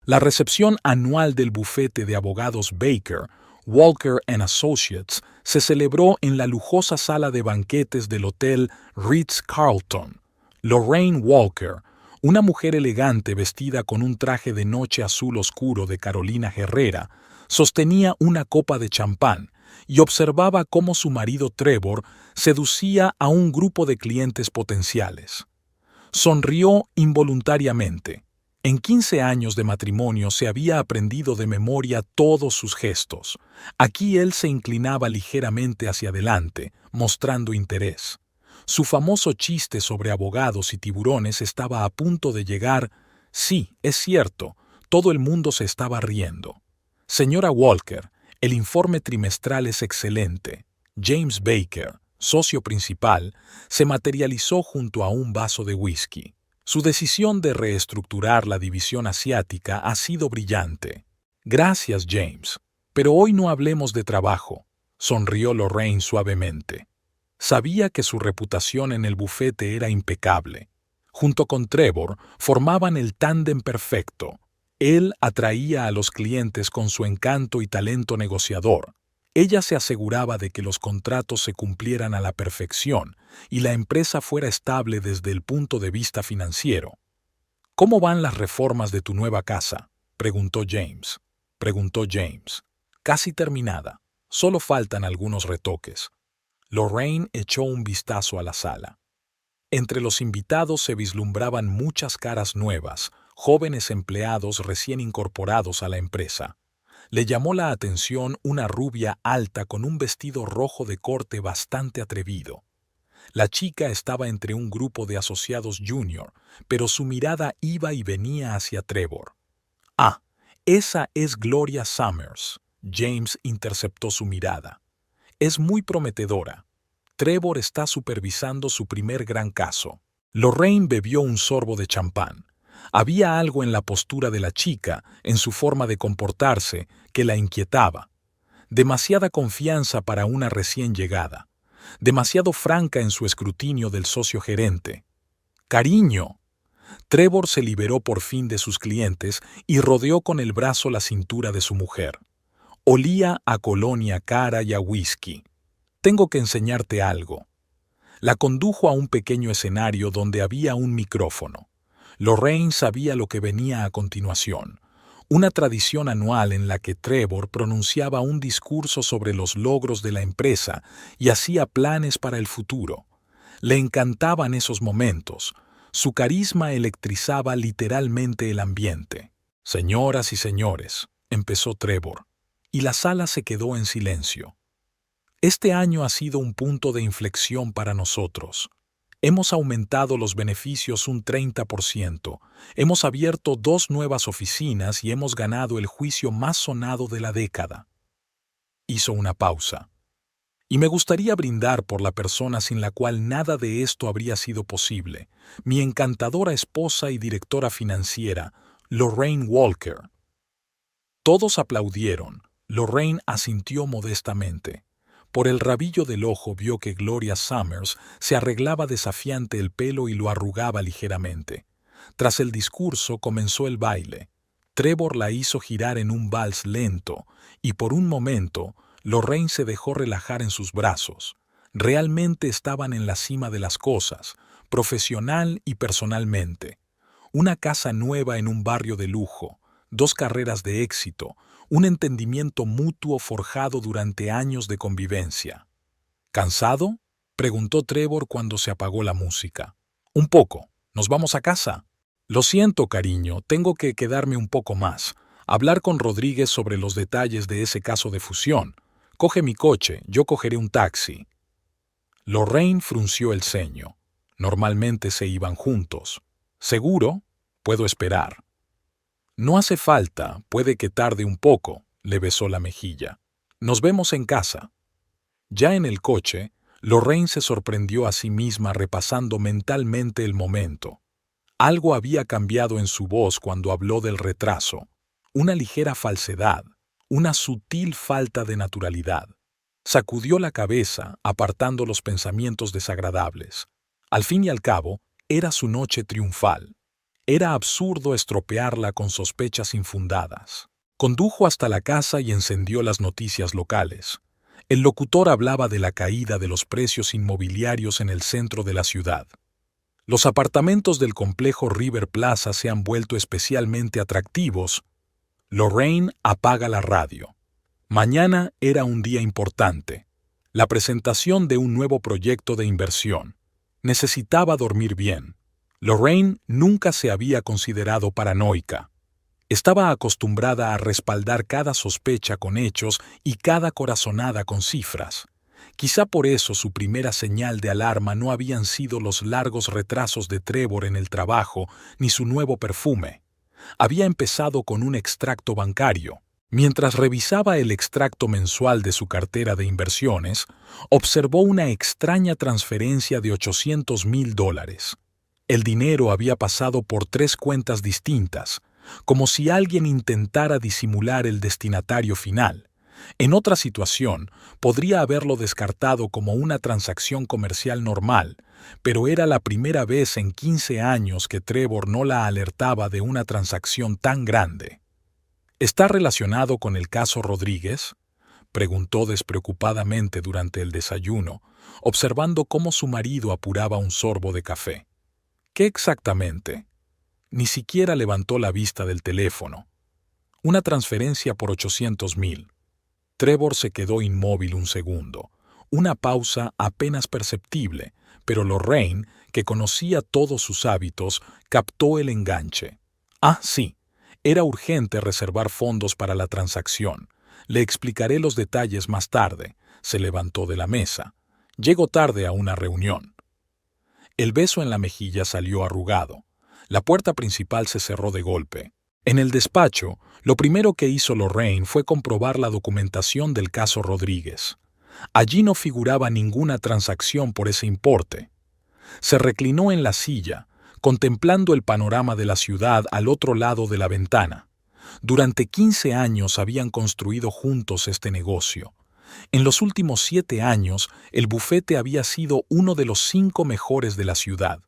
La recepción anual del bufete de abogados Baker, Walker & Associates se celebró en la lujosa sala de banquetes del Hotel Ritz-Carlton. Lorraine Walker, una mujer elegante vestida con un traje de noche azul oscuro de Carolina Herrera, sostenía una copa de champán y observaba cómo su marido Trevor seducía a un grupo de clientes potenciales. Sonrió involuntariamente. En 15 años de matrimonio se había aprendido de memoria todos sus gestos. Aquí él se inclinaba ligeramente hacia adelante, mostrando interés. Su famoso chiste sobre abogados y tiburones estaba a punto de llegar. Sí, es cierto, todo el mundo se estaba riendo. Señora Walker, el informe trimestral es excelente. James Baker, socio principal, se materializó junto a un vaso de whisky. Su decisión de reestructurar la división asiática ha sido brillante. Gracias, James. Pero hoy no hablemos de trabajo, sonrió Lorraine suavemente. Sabía que su reputación en el bufete era impecable. Junto con Trevor, formaban el tándem perfecto. Él atraía a los clientes con su encanto y talento negociador. Ella se aseguraba de que los contratos se cumplieran a la perfección y la empresa fuera estable desde el punto de vista financiero. ¿Cómo van las reformas de tu nueva casa?, preguntó James. Casi terminada. Solo faltan algunos retoques. Lorraine echó un vistazo a la sala. Entre los invitados se vislumbraban muchas caras nuevas, jóvenes empleados recién incorporados a la empresa. Le llamó la atención una rubia alta con un vestido rojo de corte bastante atrevido. La chica estaba entre un grupo de asociados junior, pero su mirada iba y venía hacia Trevor. «Ah, esa es Gloria Summers», James interceptó su mirada. «Es muy prometedora. Trevor está supervisando su primer gran caso». Lorraine bebió un sorbo de champán. Había algo en la postura de la chica, en su forma de comportarse, que la inquietaba. Demasiada confianza para una recién llegada. Demasiado franca en su escrutinio del socio gerente. «Cariño». Trevor se liberó por fin de sus clientes y rodeó con el brazo la cintura de su mujer. Olía a colonia cara y a whisky. «Tengo que enseñarte algo». La condujo a un pequeño escenario donde había un micrófono. Lorraine sabía lo que venía a continuación, una tradición anual en la que Trevor pronunciaba un discurso sobre los logros de la empresa y hacía planes para el futuro. Le encantaban esos momentos. Su carisma electrizaba literalmente el ambiente. «Señoras y señores», empezó Trevor, y la sala se quedó en silencio. «Este año ha sido un punto de inflexión para nosotros. Hemos aumentado los beneficios un 30%, hemos abierto 2 nuevas oficinas y hemos ganado el juicio más sonado de la década». Hizo una pausa. «Y me gustaría brindar por la persona sin la cual nada de esto habría sido posible, mi encantadora esposa y directora financiera, Lorraine Walker». Todos aplaudieron. Lorraine asintió modestamente. Por el rabillo del ojo vio que Gloria Summers se arreglaba desafiante el pelo y lo arrugaba ligeramente. Tras el discurso comenzó el baile. Trevor la hizo girar en un vals lento y por un momento Lorraine se dejó relajar en sus brazos. Realmente estaban en la cima de las cosas, profesional y personalmente. Una casa nueva en un barrio de lujo, 2 carreras de éxito, un entendimiento mutuo forjado durante años de convivencia. «¿Cansado?», preguntó Trevor cuando se apagó la música. «Un poco. ¿Nos vamos a casa?». «Lo siento, cariño, tengo que quedarme un poco más. Hablar con Rodríguez sobre los detalles de ese caso de fusión. Coge mi coche, yo cogeré un taxi». Lorraine frunció el ceño. Normalmente se iban juntos. «¿Seguro? Puedo esperar». «No hace falta, puede que tarde un poco», le besó la mejilla. «Nos vemos en casa». Ya en el coche, Lorraine se sorprendió a sí misma repasando mentalmente el momento. Algo había cambiado en su voz cuando habló del retraso. Una ligera falsedad, una sutil falta de naturalidad. Sacudió la cabeza, apartando los pensamientos desagradables. Al fin y al cabo, era su noche triunfal. Era absurdo estropearla con sospechas infundadas. Condujo hasta la casa y encendió las noticias locales. El locutor hablaba de la caída de los precios inmobiliarios en el centro de la ciudad. Los apartamentos del complejo River Plaza se han vuelto especialmente atractivos. Lorraine apaga la radio. Mañana era un día importante. La presentación de un nuevo proyecto de inversión. Necesitaba dormir bien. Lorraine nunca se había considerado paranoica. Estaba acostumbrada a respaldar cada sospecha con hechos y cada corazonada con cifras. Quizá por eso su primera señal de alarma no habían sido los largos retrasos de Trevor en el trabajo ni su nuevo perfume. Había empezado con un extracto bancario. Mientras revisaba el extracto mensual de su cartera de inversiones, observó una extraña transferencia de $800,000. El dinero había pasado por 3 cuentas distintas, como si alguien intentara disimular el destinatario final. En otra situación, podría haberlo descartado como una transacción comercial normal, pero era la primera vez en 15 años que Trevor no la alertaba de una transacción tan grande. ¿Está relacionado con el caso Rodríguez?, preguntó despreocupadamente durante el desayuno, observando cómo su marido apuraba un sorbo de café. ¿Qué exactamente? Ni siquiera levantó la vista del teléfono. Una transferencia por 800,000. Trevor se quedó inmóvil un segundo. Una pausa apenas perceptible, pero Lorraine, que conocía todos sus hábitos, captó el enganche. Ah, sí. Era urgente reservar fondos para la transacción. Le explicaré los detalles más tarde. Se levantó de la mesa. Llego tarde a una reunión. El beso en la mejilla salió arrugado. La puerta principal se cerró de golpe. En el despacho, lo primero que hizo Lorraine fue comprobar la documentación del caso Rodríguez. Allí no figuraba ninguna transacción por ese importe. Se reclinó en la silla, contemplando el panorama de la ciudad al otro lado de la ventana. Durante 15 años habían construido juntos este negocio. En los últimos 7 años, el bufete había sido uno de los 5 mejores de la ciudad.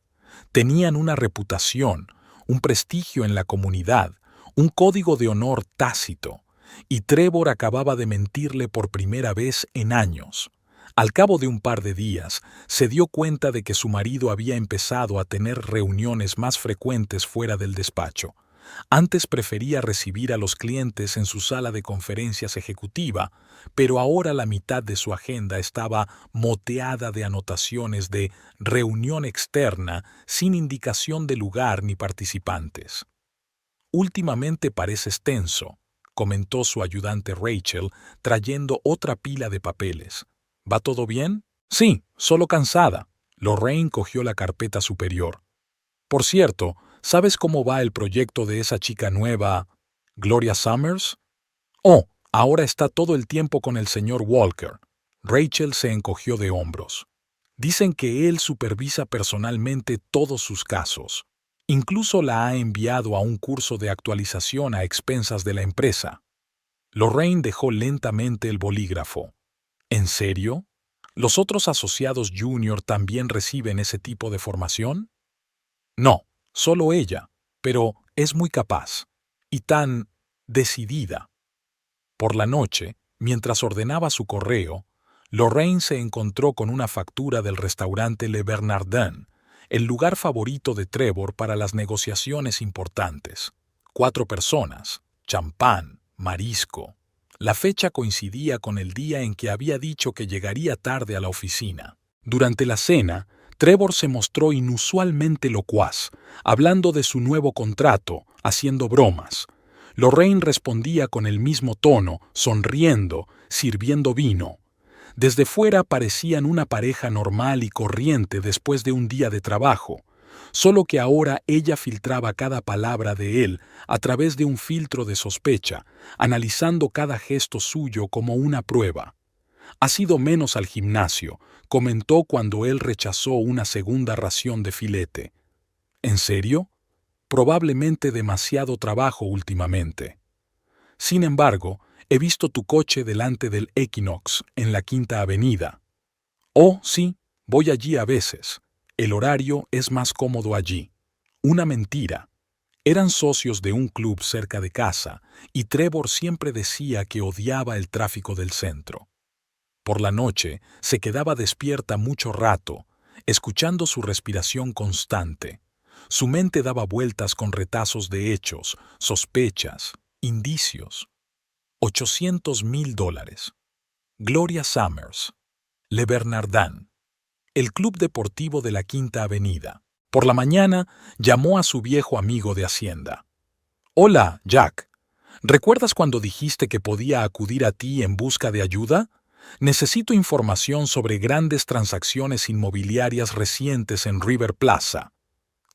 Tenían una reputación, un prestigio en la comunidad, un código de honor tácito, y Trevor acababa de mentirle por primera vez en años. Al cabo de un par de días, se dio cuenta de que su marido había empezado a tener reuniones más frecuentes fuera del despacho. Antes prefería recibir a los clientes en su sala de conferencias ejecutiva, pero ahora la mitad de su agenda estaba moteada de anotaciones de reunión externa sin indicación de lugar ni participantes. «Últimamente pareces tenso», comentó su ayudante Rachel, trayendo otra pila de papeles. «¿Va todo bien?» «Sí, solo cansada». Lorraine cogió la carpeta superior. «Por cierto, ¿sabes cómo va el proyecto de esa chica nueva, Gloria Summers?» «Oh, ahora está todo el tiempo con el señor Walker». Rachel se encogió de hombros. «Dicen que él supervisa personalmente todos sus casos. Incluso la ha enviado a un curso de actualización a expensas de la empresa». Lorraine dejó lentamente el bolígrafo. «¿En serio? ¿Los otros asociados junior también reciben ese tipo de formación?» «No, solo ella, pero es muy capaz y tan decidida». Por la noche, mientras ordenaba su correo, Lorraine se encontró con una factura del restaurante Le Bernardin, el lugar favorito de Trevor para las negociaciones importantes. 4 personas, champán, marisco. La fecha coincidía con el día en que había dicho que llegaría tarde a la oficina. Durante la cena, Trevor se mostró inusualmente locuaz, hablando de su nuevo contrato, haciendo bromas. Lorraine respondía con el mismo tono, sonriendo, sirviendo vino. Desde fuera parecían una pareja normal y corriente después de un día de trabajo, solo que ahora ella filtraba cada palabra de él a través de un filtro de sospecha, analizando cada gesto suyo como una prueba. «Has ido menos al gimnasio», comentó cuando él rechazó una segunda ración de filete. «¿En serio? Probablemente demasiado trabajo últimamente. Sin embargo, he visto tu coche delante del Equinox en la Quinta Avenida». «Oh, sí, voy allí a veces. El horario es más cómodo allí». Una mentira. Eran socios de un club cerca de casa y Trevor siempre decía que odiaba el tráfico del centro. Por la noche se quedaba despierta mucho rato, escuchando su respiración constante. Su mente daba vueltas con retazos de hechos, sospechas, indicios. $800,000. Gloria Summers. Le Bernardin. El Club Deportivo de la Quinta Avenida. Por la mañana llamó a su viejo amigo de Hacienda. «Hola, Jack. ¿Recuerdas cuando dijiste que podía acudir a ti en busca de ayuda? Necesito información sobre grandes transacciones inmobiliarias recientes en River Plaza».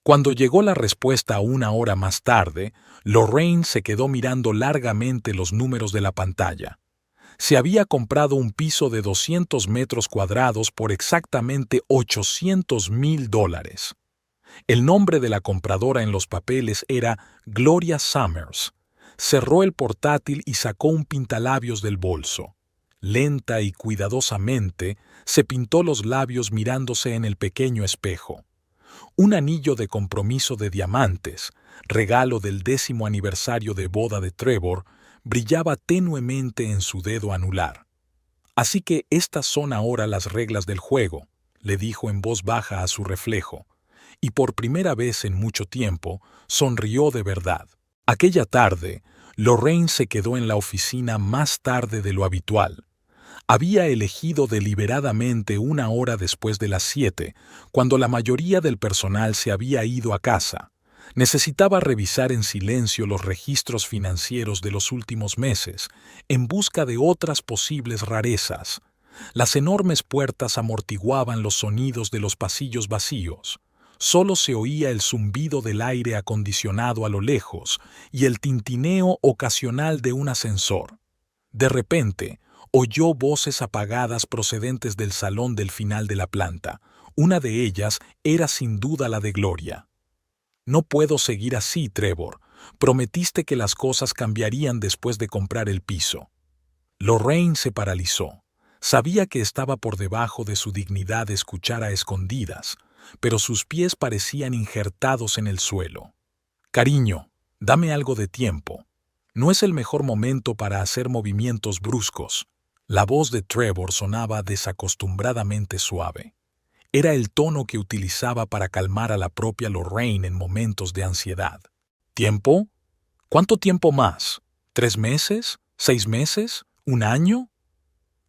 Cuando llegó la respuesta 1 hora más tarde, Lorraine se quedó mirando largamente los números de la pantalla. Se había comprado un piso de 200 metros cuadrados por exactamente $800,000. El nombre de la compradora en los papeles era Gloria Summers. Cerró el portátil y sacó un pintalabios del bolso. Lenta y cuidadosamente, se pintó los labios mirándose en el pequeño espejo. Un anillo de compromiso de diamantes, regalo del 10º aniversario de boda de Trevor, brillaba tenuemente en su dedo anular. «Así que estas son ahora las reglas del juego», le dijo en voz baja a su reflejo, y por primera vez en mucho tiempo sonrió de verdad. Aquella tarde, Lorraine se quedó en la oficina más tarde de lo habitual. Había elegido deliberadamente 1 hora después de las 7, cuando la mayoría del personal se había ido a casa. Necesitaba revisar en silencio los registros financieros de los últimos meses, en busca de otras posibles rarezas. Las enormes puertas amortiguaban los sonidos de los pasillos vacíos. Solo se oía el zumbido del aire acondicionado a lo lejos y el tintineo ocasional de un ascensor. De repente, oyó voces apagadas procedentes del salón del final de la planta. Una de ellas era sin duda la de Gloria. «No puedo seguir así, Trevor. Prometiste que las cosas cambiarían después de comprar el piso». Lorraine se paralizó. Sabía que estaba por debajo de su dignidad escuchar a escondidas, pero sus pies parecían injertados en el suelo. «Cariño, dame algo de tiempo. No es el mejor momento para hacer movimientos bruscos». La voz de Trevor sonaba desacostumbradamente suave. Era el tono que utilizaba para calmar a la propia Lorraine en momentos de ansiedad. «¿Tiempo? ¿Cuánto tiempo más? ¿3 meses? ¿6 meses? ¿1 año?»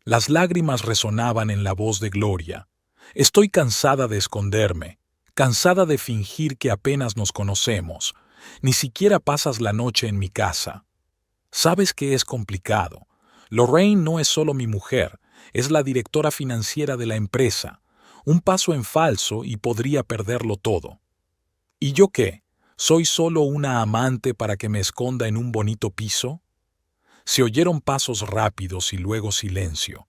Las lágrimas resonaban en la voz de Gloria. «Estoy cansada de esconderme, cansada de fingir que apenas nos conocemos. Ni siquiera pasas la noche en mi casa. Sabes que es complicado. Lorraine no es solo mi mujer, es la directora financiera de la empresa. Un paso en falso y podría perderlo todo. ¿Y yo qué? ¿Soy solo una amante para que me esconda en un bonito piso?» Se oyeron pasos rápidos y luego silencio.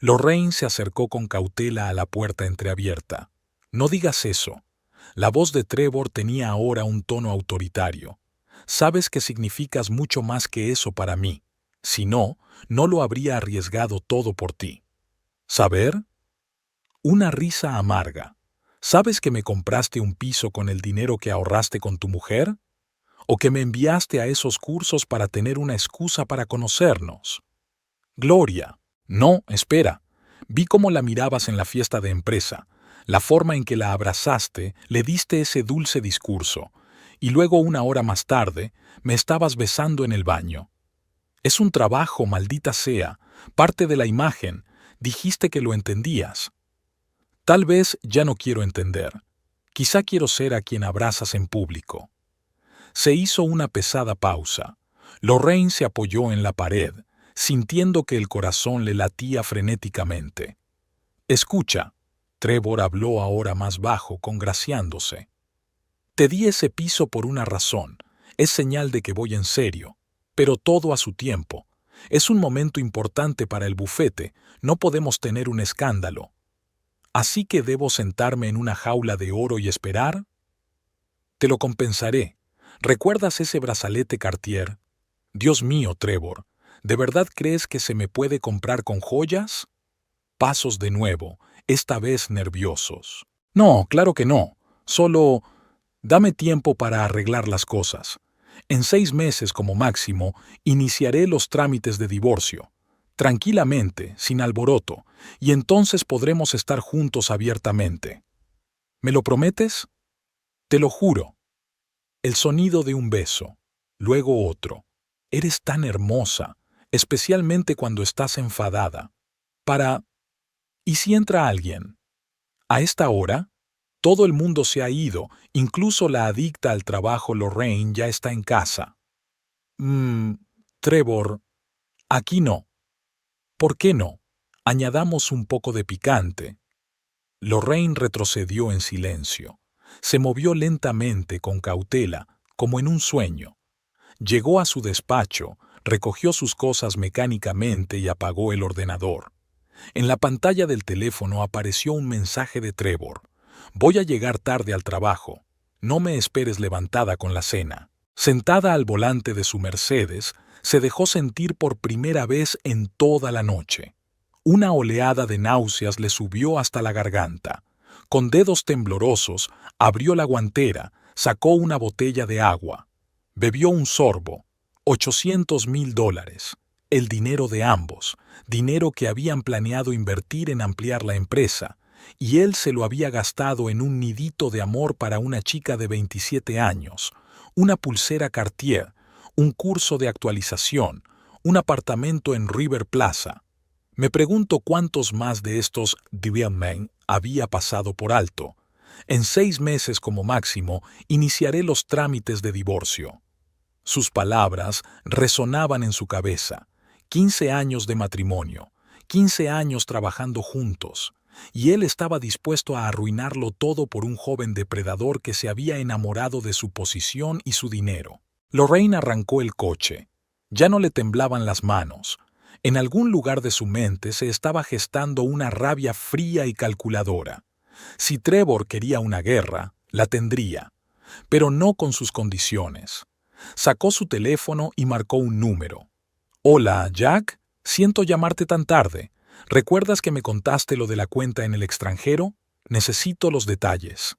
Lorraine se acercó con cautela a la puerta entreabierta. «No digas eso». La voz de Trevor tenía ahora un tono autoritario. «Sabes que significas mucho más que eso para mí. Si no, no lo habría arriesgado todo por ti». «¿Saber?» Una risa amarga. «¿Sabes que me compraste un piso con el dinero que ahorraste con tu mujer? ¿O que me enviaste a esos cursos para tener una excusa para conocernos?» «Gloria». «No, espera. Vi cómo la mirabas en la fiesta de empresa, la forma en que la abrazaste, le diste ese dulce discurso, y luego 1 hora más tarde me estabas besando en el baño. Es un trabajo, maldita sea, parte de la imagen. Dijiste que lo entendías. Tal vez ya no quiero entender. Quizá quiero ser a quien abrazas en público». Se hizo una pesada pausa. Lorraine se apoyó en la pared, sintiendo que el corazón le latía frenéticamente. «Escucha», Trevor habló ahora más bajo, congraciándose. «Te di ese piso por una razón. Es señal de que voy en serio. Pero todo a su tiempo. Es un momento importante para el bufete. No podemos tener un escándalo. ¿Así que debo sentarme en una jaula de oro y esperar? Te lo compensaré. ¿Recuerdas ese brazalete Cartier? Dios mío, Trevor, ¿de verdad crees que se me puede comprar con joyas?» Pasos de nuevo, esta vez nerviosos. «No, claro que no. Solo Dame tiempo para arreglar las cosas. En 6 meses como máximo, iniciaré los trámites de divorcio. Tranquilamente, sin alboroto, y entonces podremos estar juntos abiertamente. ¿Me lo prometes? Te lo juro. El sonido de un beso, luego otro. Eres tan hermosa, especialmente cuando estás enfadada. ¿Y si entra alguien? A esta hora, todo el mundo se ha ido, incluso la adicta al trabajo Lorraine ya está en casa. Trevor, aquí no. ¿Por qué no? Añadamos un poco de picante. Lorraine retrocedió en silencio. Se movió lentamente, con cautela, como en un sueño. Llegó a su despacho, recogió sus cosas mecánicamente y apagó el ordenador. En la pantalla del teléfono apareció un mensaje de Trevor. Voy a llegar tarde al trabajo. No me esperes levantada con la cena. Sentada al volante de su Mercedes, se dejó sentir por primera vez en toda la noche. Una oleada de náuseas le subió hasta la garganta. Con dedos temblorosos, abrió la guantera, sacó una botella de agua. Bebió un sorbo. $800,000. El dinero de ambos, dinero que habían planeado invertir en ampliar la empresa, y él se lo había gastado en un nidito de amor para una chica de 27 años, una pulsera Cartier, un curso de actualización, un apartamento en River Plaza. Me pregunto cuántos más de estos diamants había pasado por alto. En 6 meses como máximo, iniciaré los trámites de divorcio. Sus palabras resonaban en su cabeza. 15 años de matrimonio, 15 años trabajando juntos, y él estaba dispuesto a arruinarlo todo por un joven depredador que se había enamorado de su posición y su dinero. Lorraine arrancó el coche. Ya no le temblaban las manos. En algún lugar de su mente se estaba gestando una rabia fría y calculadora. Si Trevor quería una guerra, la tendría, pero no con sus condiciones. Sacó su teléfono y marcó un número. Hola, Jack. Siento llamarte tan tarde. ¿Recuerdas que me contaste lo de la cuenta en el extranjero? Necesito los detalles.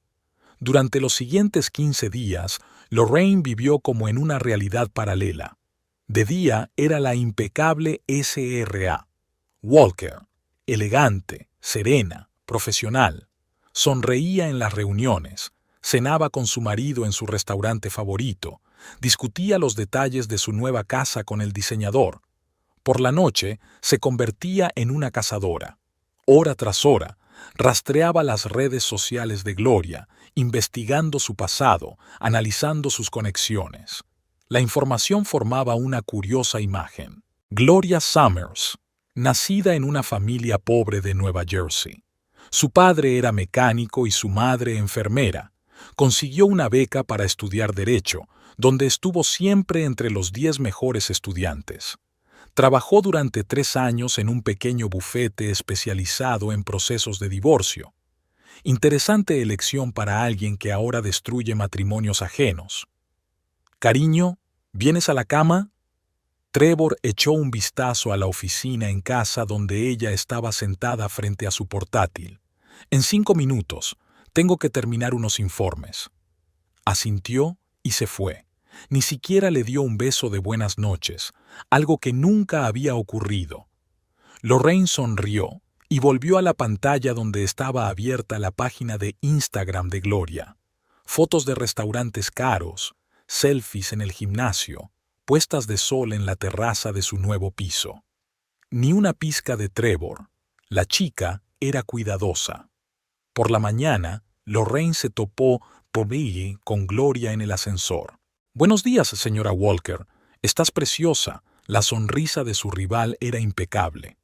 Durante los siguientes 15 días, Lorraine vivió como en una realidad paralela. De día era la impecable S.R.A. Walker, elegante, serena, profesional. Sonreía en las reuniones, cenaba con su marido en su restaurante favorito, discutía los detalles de su nueva casa con el diseñador. Por la noche se convertía en una cazadora. Hora tras hora, rastreaba las redes sociales de Gloria, investigando su pasado, analizando sus conexiones. La información formaba una curiosa imagen. Gloria Summers, nacida en una familia pobre de Nueva Jersey. Su padre era mecánico y su madre enfermera. Consiguió una beca para estudiar Derecho, donde estuvo siempre entre los 10 mejores estudiantes. Trabajó durante 3 años en un pequeño bufete especializado en procesos de divorcio. Interesante elección para alguien que ahora destruye matrimonios ajenos. Cariño, ¿vienes a la cama? Trevor echó un vistazo a la oficina en casa donde ella estaba sentada frente a su portátil. En 5 minutos, tengo que terminar unos informes. Asintió y se fue. Ni siquiera le dio un beso de buenas noches, algo que nunca había ocurrido. Lorraine sonrió y volvió a la pantalla donde estaba abierta la página de Instagram de Gloria. Fotos de restaurantes caros, selfies en el gimnasio, puestas de sol en la terraza de su nuevo piso. Ni una pizca de Trevor. La chica era cuidadosa. Por la mañana, Lorraine se topó con Gloria en el ascensor. «Buenos días, señora Walker. Estás preciosa». La sonrisa de su rival era impecable.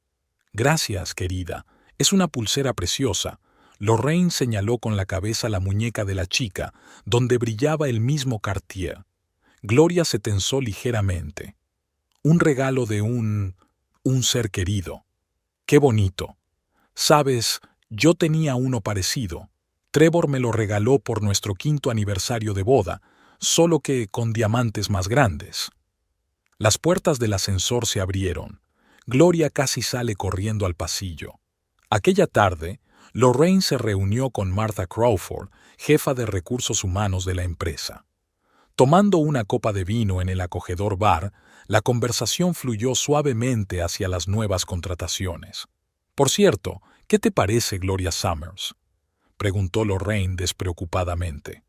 «Gracias, querida. Es una pulsera preciosa». Lorraine señaló con la cabeza la muñeca de la chica, donde brillaba el mismo Cartier. Gloria se tensó ligeramente. «Un regalo de un ser querido. ¡Qué bonito! Sabes, yo tenía uno parecido. Trevor me lo regaló por nuestro 5º aniversario de boda, solo que con diamantes más grandes». Las puertas del ascensor se abrieron. Gloria casi sale corriendo al pasillo. Aquella tarde, Lorraine se reunió con Martha Crawford, jefa de recursos humanos de la empresa. Tomando una copa de vino en el acogedor bar, la conversación fluyó suavemente hacia las nuevas contrataciones. «Por cierto, ¿qué te parece Gloria Summers?», preguntó Lorraine despreocupadamente.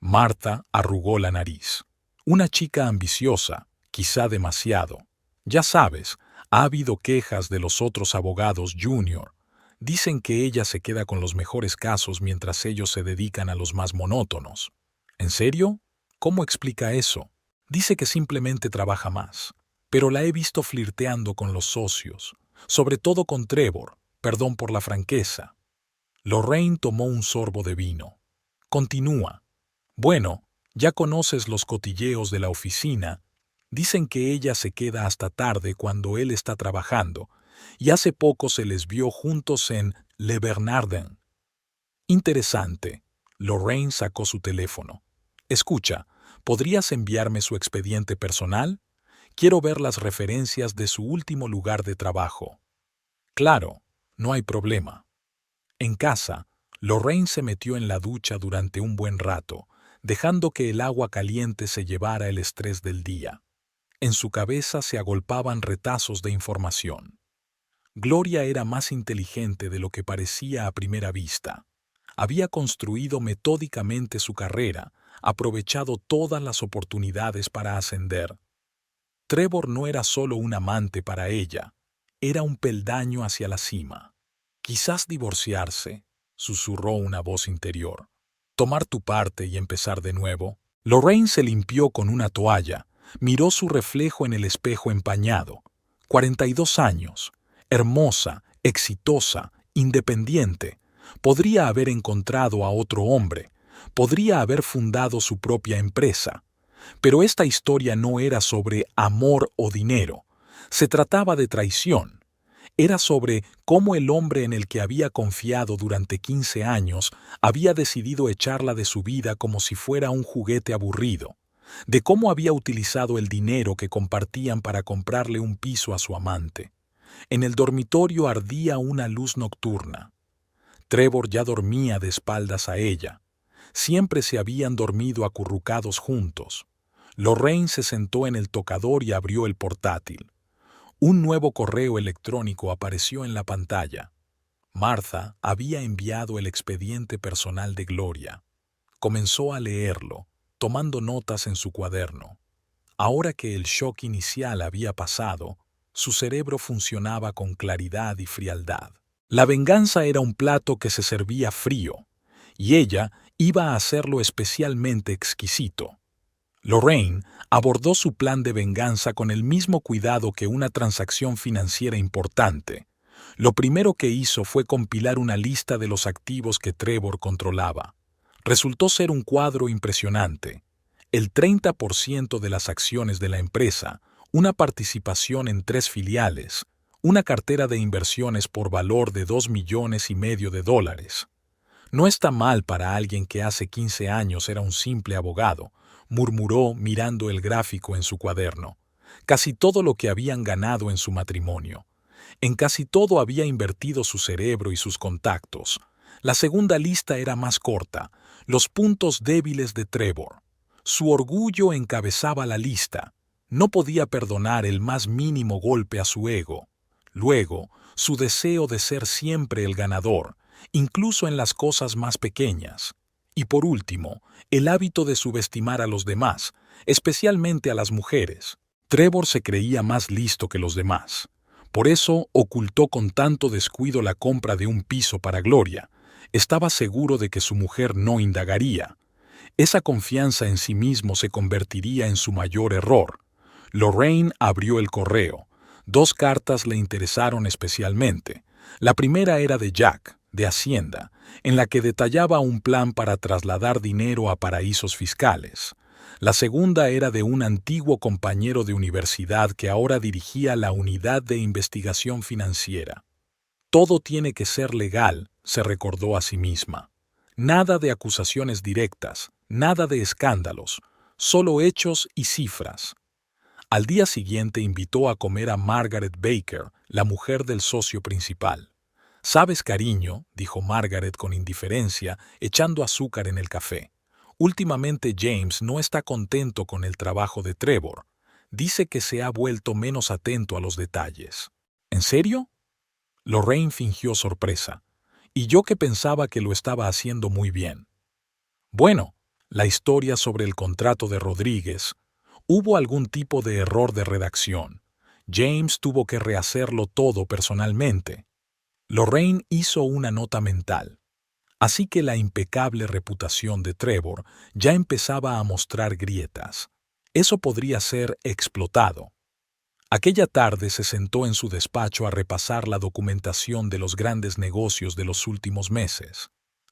Martha arrugó la nariz. «Una chica ambiciosa, quizá demasiado. Ya sabes, ha habido quejas de los otros abogados junior. Dicen que ella se queda con los mejores casos mientras ellos se dedican a los más monótonos». «¿En serio? ¿Cómo explica eso?». «Dice que simplemente trabaja más. Pero la he visto flirteando con los socios, sobre todo con Trevor, perdón por la franqueza». Lorraine tomó un sorbo de vino. Continúa. «Bueno, ya conoces los cotilleos de la oficina. Dicen que ella se queda hasta tarde cuando él está trabajando, y hace poco se les vio juntos en Le Bernardin». «Interesante». Lorraine sacó su teléfono. «Escucha, ¿podrías enviarme su expediente personal? Quiero ver las referencias de su último lugar de trabajo». «Claro, no hay problema». En casa, Lorraine se metió en la ducha durante un buen rato, dejando que el agua caliente se llevara el estrés del día. En su cabeza se agolpaban retazos de información. Gloria era más inteligente de lo que parecía a primera vista. Había construido metódicamente su carrera, aprovechado todas las oportunidades para ascender. Trevor no era solo un amante para ella, era un peldaño hacia la cima. «Quizás divorciarse», susurró una voz interior. «Tomar tu parte y empezar de nuevo». Lorraine se limpió con una toalla, miró su reflejo en el espejo empañado. 42 años, hermosa, exitosa, independiente. Podría haber encontrado a otro hombre, podría haber fundado su propia empresa. Pero esta historia no era sobre amor o dinero, se trataba de traición. Era sobre cómo el hombre en el que había confiado durante 15 años había decidido echarla de su vida como si fuera un juguete aburrido, de cómo había utilizado el dinero que compartían para comprarle un piso a su amante. En el dormitorio ardía una luz nocturna. Trevor ya dormía de espaldas a ella. Siempre se habían dormido acurrucados juntos. Lorraine se sentó en el tocador y abrió el portátil. Un nuevo correo electrónico apareció en la pantalla. Martha había enviado el expediente personal de Gloria. Comenzó a leerlo, tomando notas en su cuaderno. Ahora que el shock inicial había pasado, su cerebro funcionaba con claridad y frialdad. La venganza era un plato que se servía frío, y ella iba a hacerlo especialmente exquisito. Lorraine abordó su plan de venganza con el mismo cuidado que una transacción financiera importante. Lo primero que hizo fue compilar una lista de los activos que Trevor controlaba. Resultó ser un cuadro impresionante. El 30% de las acciones de la empresa, una participación en 3 filiales, una cartera de inversiones por valor de $2,5 millones. «No está mal para alguien que hace 15 años era un simple abogado», murmuró mirando el gráfico en su cuaderno. Casi todo lo que habían ganado en su matrimonio. En casi todo había invertido su cerebro y sus contactos. La segunda lista era más corta, los puntos débiles de Trevor. Su orgullo encabezaba la lista. No podía perdonar el más mínimo golpe a su ego. Luego, su deseo de ser siempre el ganador, incluso en las cosas más pequeñas. Y por último, el hábito de subestimar a los demás, especialmente a las mujeres. Trevor se creía más listo que los demás. Por eso ocultó con tanto descuido la compra de un piso para Gloria. Estaba seguro de que su mujer no indagaría. Esa confianza en sí mismo se convertiría en su mayor error. Lorraine abrió el correo. 2 cartas le interesaron especialmente. La primera era de Jack, de Hacienda, en la que detallaba un plan para trasladar dinero a paraísos fiscales. La segunda era de un antiguo compañero de universidad que ahora dirigía la unidad de investigación financiera. «Todo tiene que ser legal», se recordó a sí misma. «Nada de acusaciones directas, nada de escándalos, solo hechos y cifras». Al día siguiente invitó a comer a Margaret Baker, la mujer del socio principal. «Sabes, cariño», dijo Margaret con indiferencia, echando azúcar en el café. «Últimamente James no está contento con el trabajo de Trevor. Dice que se ha vuelto menos atento a los detalles». «¿En serio?». Lorraine fingió sorpresa. «Y yo que pensaba que lo estaba haciendo muy bien». «Bueno, la historia sobre el contrato de Rodríguez. Hubo algún tipo de error de redacción. James tuvo que rehacerlo todo personalmente». Lorraine hizo una nota mental. Así que la impecable reputación de Trevor ya empezaba a mostrar grietas. Eso podría ser explotado. Aquella tarde se sentó en su despacho a repasar la documentación de los grandes negocios de los últimos meses.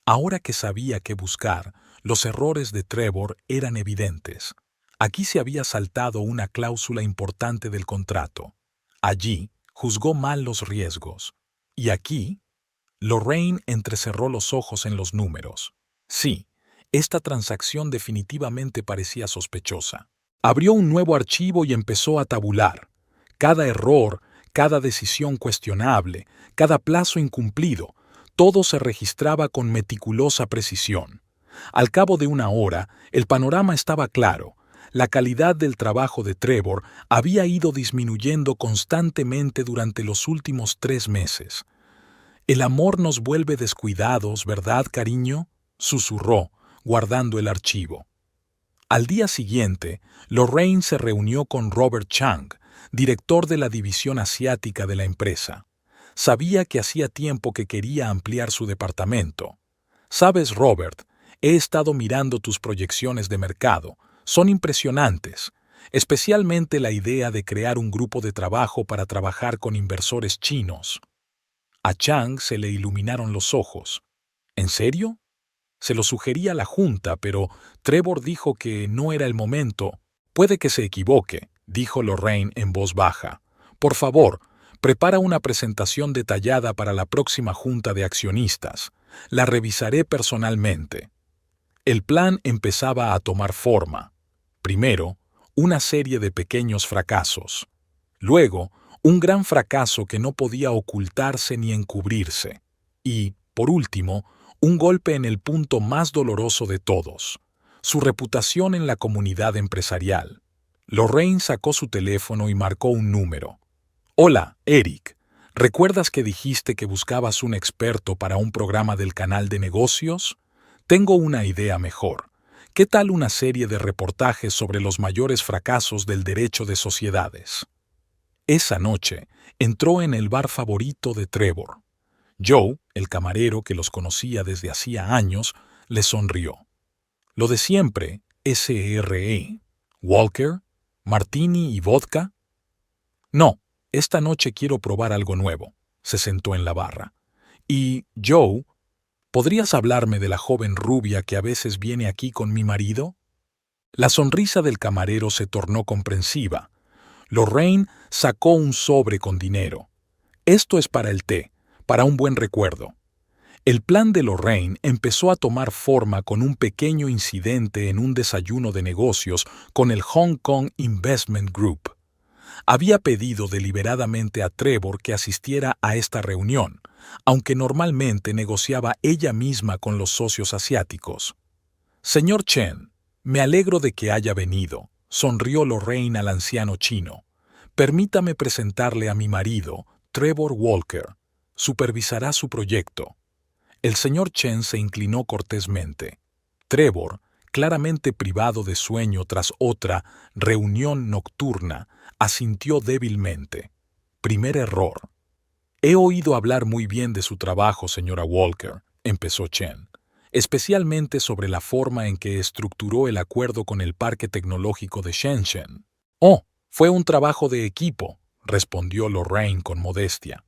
Ahora que sabía qué buscar, los errores de Trevor eran evidentes. Aquí se había saltado una cláusula importante del contrato. Allí juzgó mal los riesgos. Y aquí, Lorraine entrecerró los ojos en los números. Sí, esta transacción definitivamente parecía sospechosa. Abrió un nuevo archivo y empezó a tabular. Cada error, cada decisión cuestionable, cada plazo incumplido, todo se registraba con meticulosa precisión. Al cabo de una hora, el panorama estaba claro. La calidad del trabajo de Trevor había ido disminuyendo constantemente durante los últimos 3 meses. «El amor nos vuelve descuidados, ¿verdad, cariño?», susurró, guardando el archivo. Al día siguiente, Lorraine se reunió con Robert Chang, director de la división asiática de la empresa. Sabía que hacía tiempo que quería ampliar su departamento. «Sabes, Robert, he estado mirando tus proyecciones de mercado. Son impresionantes, especialmente la idea de crear un grupo de trabajo para trabajar con inversores chinos». A Chang se le iluminaron los ojos. ¿En serio? Se lo sugería a la junta, pero Trevor dijo que no era el momento. «Puede que se equivoque», dijo Lorraine en voz baja. «Por favor, prepara una presentación detallada para la próxima junta de accionistas. La revisaré personalmente». El plan empezaba a tomar forma. Primero, una serie de pequeños fracasos. Luego, un gran fracaso que no podía ocultarse ni encubrirse. Y, por último, un golpe en el punto más doloroso de todos, su reputación en la comunidad empresarial. Lorraine sacó su teléfono y marcó un número. «Hola, Eric. ¿Recuerdas que dijiste que buscabas un experto para un programa del canal de negocios? Tengo una idea mejor. ¿Qué tal una serie de reportajes sobre los mayores fracasos del derecho de sociedades?» Esa noche entró en el bar favorito de Trevor. Joe, el camarero que los conocía desde hacía años, le sonrió. «Lo de siempre, SRE. Walker, martini y vodka». «No, esta noche quiero probar algo nuevo». Se sentó en la barra. «Y, Joe, ¿podrías hablarme de la joven rubia que a veces viene aquí con mi marido?» La sonrisa del camarero se tornó comprensiva. Lorraine sacó un sobre con dinero. «Esto es para el té, para un buen recuerdo». El plan de Lorraine empezó a tomar forma con un pequeño incidente en un desayuno de negocios con el Hong Kong Investment Group. Había pedido deliberadamente a Trevor que asistiera a esta reunión, aunque normalmente negociaba ella misma con los socios asiáticos. «Señor Chen, me alegro de que haya venido», sonrió Lorraine al anciano chino. «Permítame presentarle a mi marido, Trevor Walker. Supervisará su proyecto». El señor Chen se inclinó cortésmente. Trevor, claramente privado de sueño tras otra reunión nocturna, asintió débilmente. «Primer error». «He oído hablar muy bien de su trabajo, señora Walker», empezó Chen, «especialmente sobre la forma en que estructuró el acuerdo con el Parque Tecnológico de Shenzhen». «Oh, fue un trabajo de equipo», respondió Lorraine con modestia.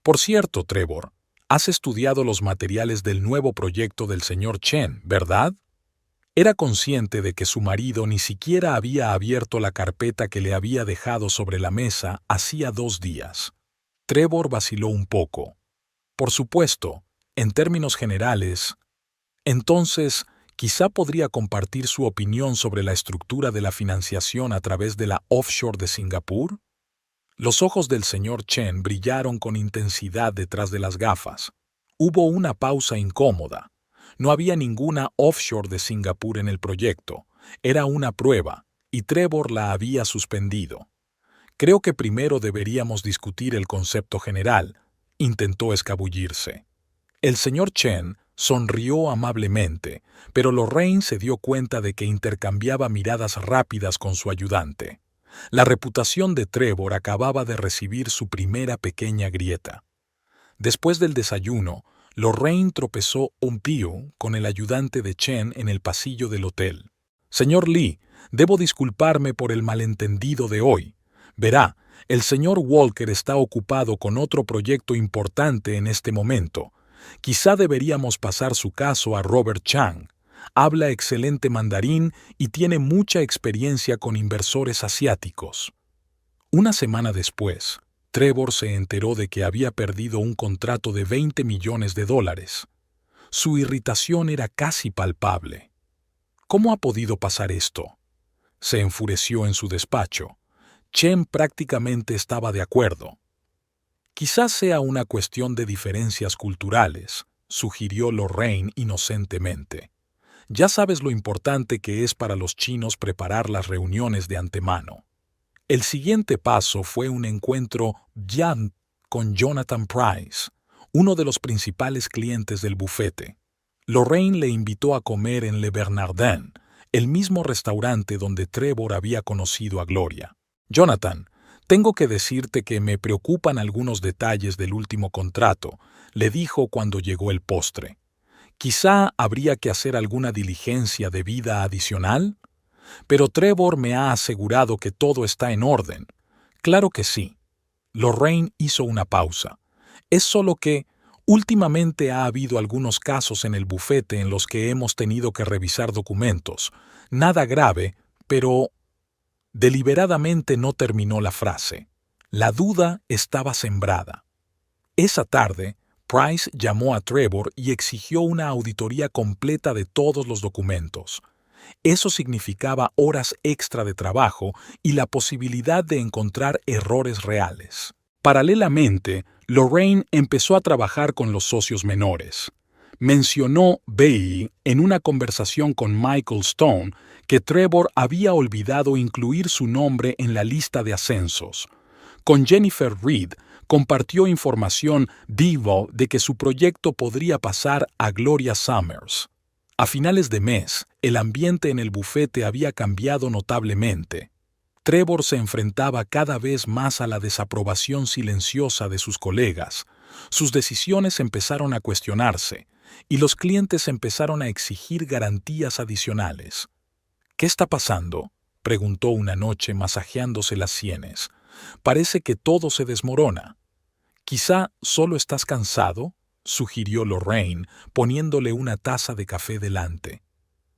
«Por cierto, Trevor, has estudiado los materiales del nuevo proyecto del señor Chen, ¿verdad?» Era consciente de que su marido ni siquiera había abierto la carpeta que le había dejado sobre la mesa hacía 2 días. Trevor vaciló un poco. «Por supuesto, en términos generales». «Entonces, quizá podría compartir su opinión sobre la estructura de la financiación a través de la offshore de Singapur». Los ojos del señor Chen brillaron con intensidad detrás de las gafas. Hubo una pausa incómoda. No había ninguna offshore de Singapur en el proyecto. Era una prueba, y Trevor la había suspendido. Creo que primero deberíamos discutir el concepto general, intentó escabullirse. El señor Chen sonrió amablemente, pero Lorraine se dio cuenta de que intercambiaba miradas rápidas con su ayudante. La reputación de Trevor acababa de recibir su primera pequeña grieta. Después del desayuno, Lorraine tropezó un pío con el ayudante de Chen en el pasillo del hotel. Señor Lee, debo disculparme por el malentendido de hoy. Verá, el señor Walker está ocupado con otro proyecto importante en este momento. Quizá deberíamos pasar su caso a Robert Chang. Habla excelente mandarín y tiene mucha experiencia con inversores asiáticos. Una semana después, Trevor se enteró de que había perdido un contrato de $20 millones. Su irritación era casi palpable. ¿Cómo ha podido pasar esto? Se enfureció en su despacho. Chen prácticamente estaba de acuerdo. Quizás sea una cuestión de diferencias culturales, sugirió Lorraine inocentemente. Ya sabes lo importante que es para los chinos preparar las reuniones de antemano. El siguiente paso fue un encuentro Yan con Jonathan Price, uno de los principales clientes del bufete. Lorraine le invitó a comer en Le Bernardin, el mismo restaurante donde Trevor había conocido a Gloria. Jonathan, tengo que decirte que me preocupan algunos detalles del último contrato, le dijo cuando llegó el postre. Quizá habría que hacer alguna diligencia de vida adicional, pero Trevor me ha asegurado que todo está en orden. Claro que sí. Lorraine hizo una pausa. Es solo que últimamente ha habido algunos casos en el bufete en los que hemos tenido que revisar documentos. Nada grave, pero... Deliberadamente no terminó la frase. La duda estaba sembrada. Esa tarde, Price llamó a Trevor y exigió una auditoría completa de todos los documentos. Eso significaba horas extra de trabajo y la posibilidad de encontrar errores reales. Paralelamente, Lorraine empezó a trabajar con los socios menores. Mencionó Bay en una conversación con Michael Stone que Trevor había olvidado incluir su nombre en la lista de ascensos. Con Jennifer Reed compartió información viva de que su proyecto podría pasar a Gloria Summers. A finales de mes, el ambiente en el bufete había cambiado notablemente. Trevor se enfrentaba cada vez más a la desaprobación silenciosa de sus colegas. Sus decisiones empezaron a cuestionarse, y los clientes empezaron a exigir garantías adicionales. ¿Qué está pasando?, preguntó una noche masajeándose las sienes. Parece que todo se desmorona. Quizá solo estás cansado, sugirió Lorraine, poniéndole una taza de café delante.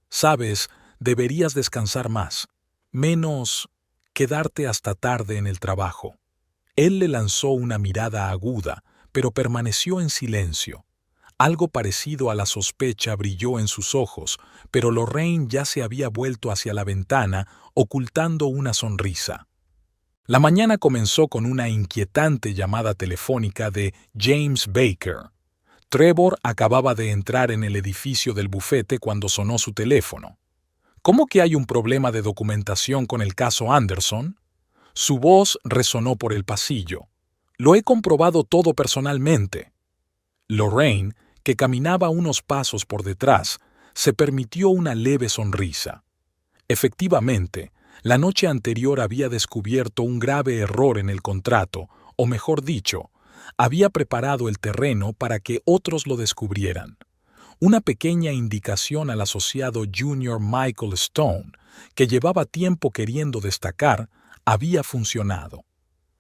Sabes, deberías descansar más, menos quedarte hasta tarde en el trabajo. Él le lanzó una mirada aguda, pero permaneció en silencio. Algo parecido a la sospecha brilló en sus ojos, pero Lorraine ya se había vuelto hacia la ventana, ocultando una sonrisa. La mañana comenzó con una inquietante llamada telefónica de James Baker. Trevor acababa de entrar en el edificio del bufete cuando sonó su teléfono. ¿Cómo que hay un problema de documentación con el caso Anderson? Su voz resonó por el pasillo. Lo he comprobado todo personalmente. Lorraine, que caminaba unos pasos por detrás, se permitió una leve sonrisa. Efectivamente, la noche anterior había descubierto un grave error en el contrato, o mejor dicho, había preparado el terreno para que otros lo descubrieran. Una pequeña indicación al asociado junior Michael Stone, que llevaba tiempo queriendo destacar, había funcionado.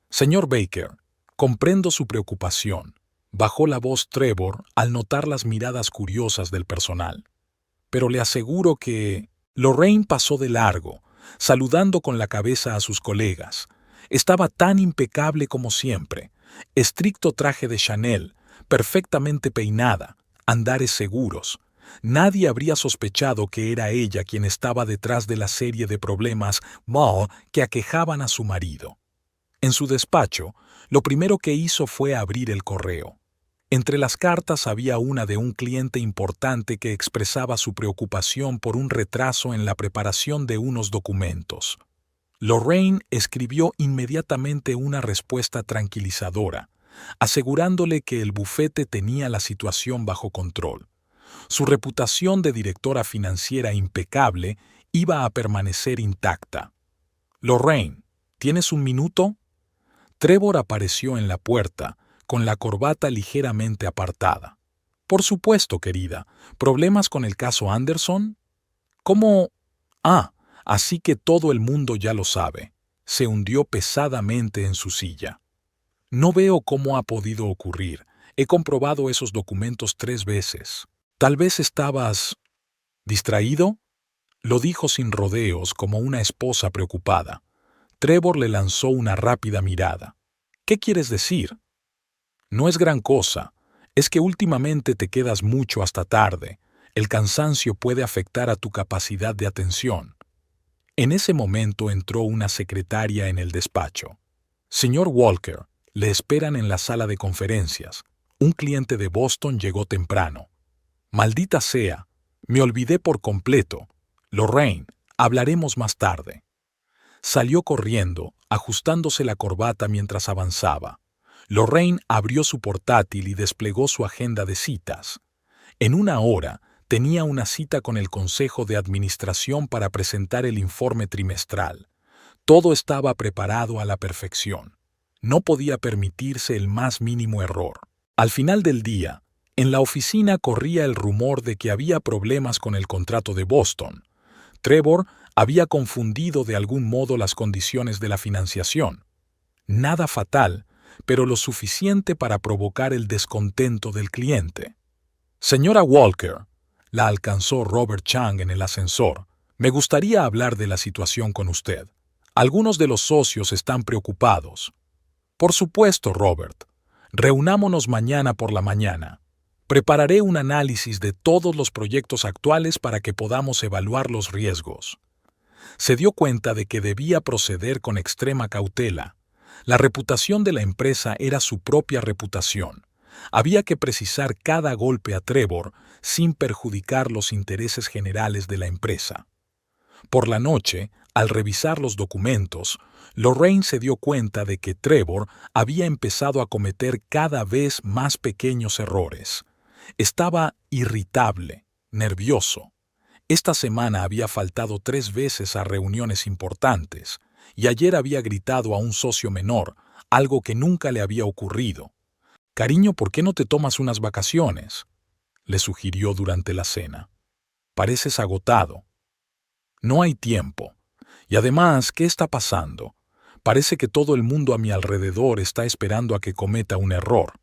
Señor Baker, comprendo su preocupación, bajó la voz Trevor al notar las miradas curiosas del personal. Pero le aseguro que... Lorraine pasó de largo, saludando con la cabeza a sus colegas. Estaba tan impecable como siempre. Estricto traje de Chanel, perfectamente peinada, andares seguros. Nadie habría sospechado que era ella quien estaba detrás de la serie de problemas que aquejaban a su marido. En su despacho, lo primero que hizo fue abrir el correo. Entre las cartas había una de un cliente importante que expresaba su preocupación por un retraso en la preparación de unos documentos. Lorraine escribió inmediatamente una respuesta tranquilizadora, asegurándole que el bufete tenía la situación bajo control. Su reputación de directora financiera impecable iba a permanecer intacta. «Lorraine, ¿tienes un minuto?» Trevor apareció en la puerta, con la corbata ligeramente apartada. «Por supuesto, querida. ¿Problemas con el caso Anderson?» «¿Cómo?» «Ah, así que todo el mundo ya lo sabe». Se hundió pesadamente en su silla. «No veo cómo ha podido ocurrir. He comprobado esos documentos 3 veces. Tal vez estabas... ¿distraído?» Lo dijo sin rodeos, como una esposa preocupada. Trevor le lanzó una rápida mirada. «¿Qué quieres decir?» «No es gran cosa. Es que últimamente te quedas mucho hasta tarde. El cansancio puede afectar a tu capacidad de atención». En ese momento entró una secretaria en el despacho. «Señor Walker, le esperan en la sala de conferencias. Un cliente de Boston llegó temprano». «Maldita sea. Me olvidé por completo. Lorraine, hablaremos más tarde». Salió corriendo, ajustándose la corbata mientras avanzaba. Lorraine abrió su portátil y desplegó su agenda de citas. En 1 hora, tenía una cita con el Consejo de Administración para presentar el informe trimestral. Todo estaba preparado a la perfección. No podía permitirse el más mínimo error. Al final del día, en la oficina corría el rumor de que había problemas con el contrato de Boston. Trevor había confundido de algún modo las condiciones de la financiación. Nada fatal, pero lo suficiente para provocar el descontento del cliente. «Señora Walker», la alcanzó Robert Chang en el ascensor, «me gustaría hablar de la situación con usted. Algunos de los socios están preocupados». «Por supuesto, Robert. Reunámonos mañana por la mañana. Prepararé un análisis de todos los proyectos actuales para que podamos evaluar los riesgos». Se dio cuenta de que debía proceder con extrema cautela. La reputación de la empresa era su propia reputación. Había que precisar cada golpe a Trevor sin perjudicar los intereses generales de la empresa. Por la noche, al revisar los documentos, Lorraine se dio cuenta de que Trevor había empezado a cometer cada vez más pequeños errores. Estaba irritable, nervioso. Esta semana había faltado 3 veces a reuniones importantes, y ayer había gritado a un socio menor, algo que nunca le había ocurrido. «Cariño, ¿por qué no te tomas unas vacaciones?», le sugirió durante la cena. «Pareces agotado». «No hay tiempo. Y además, ¿qué está pasando? Parece que todo el mundo a mi alrededor está esperando a que cometa un error».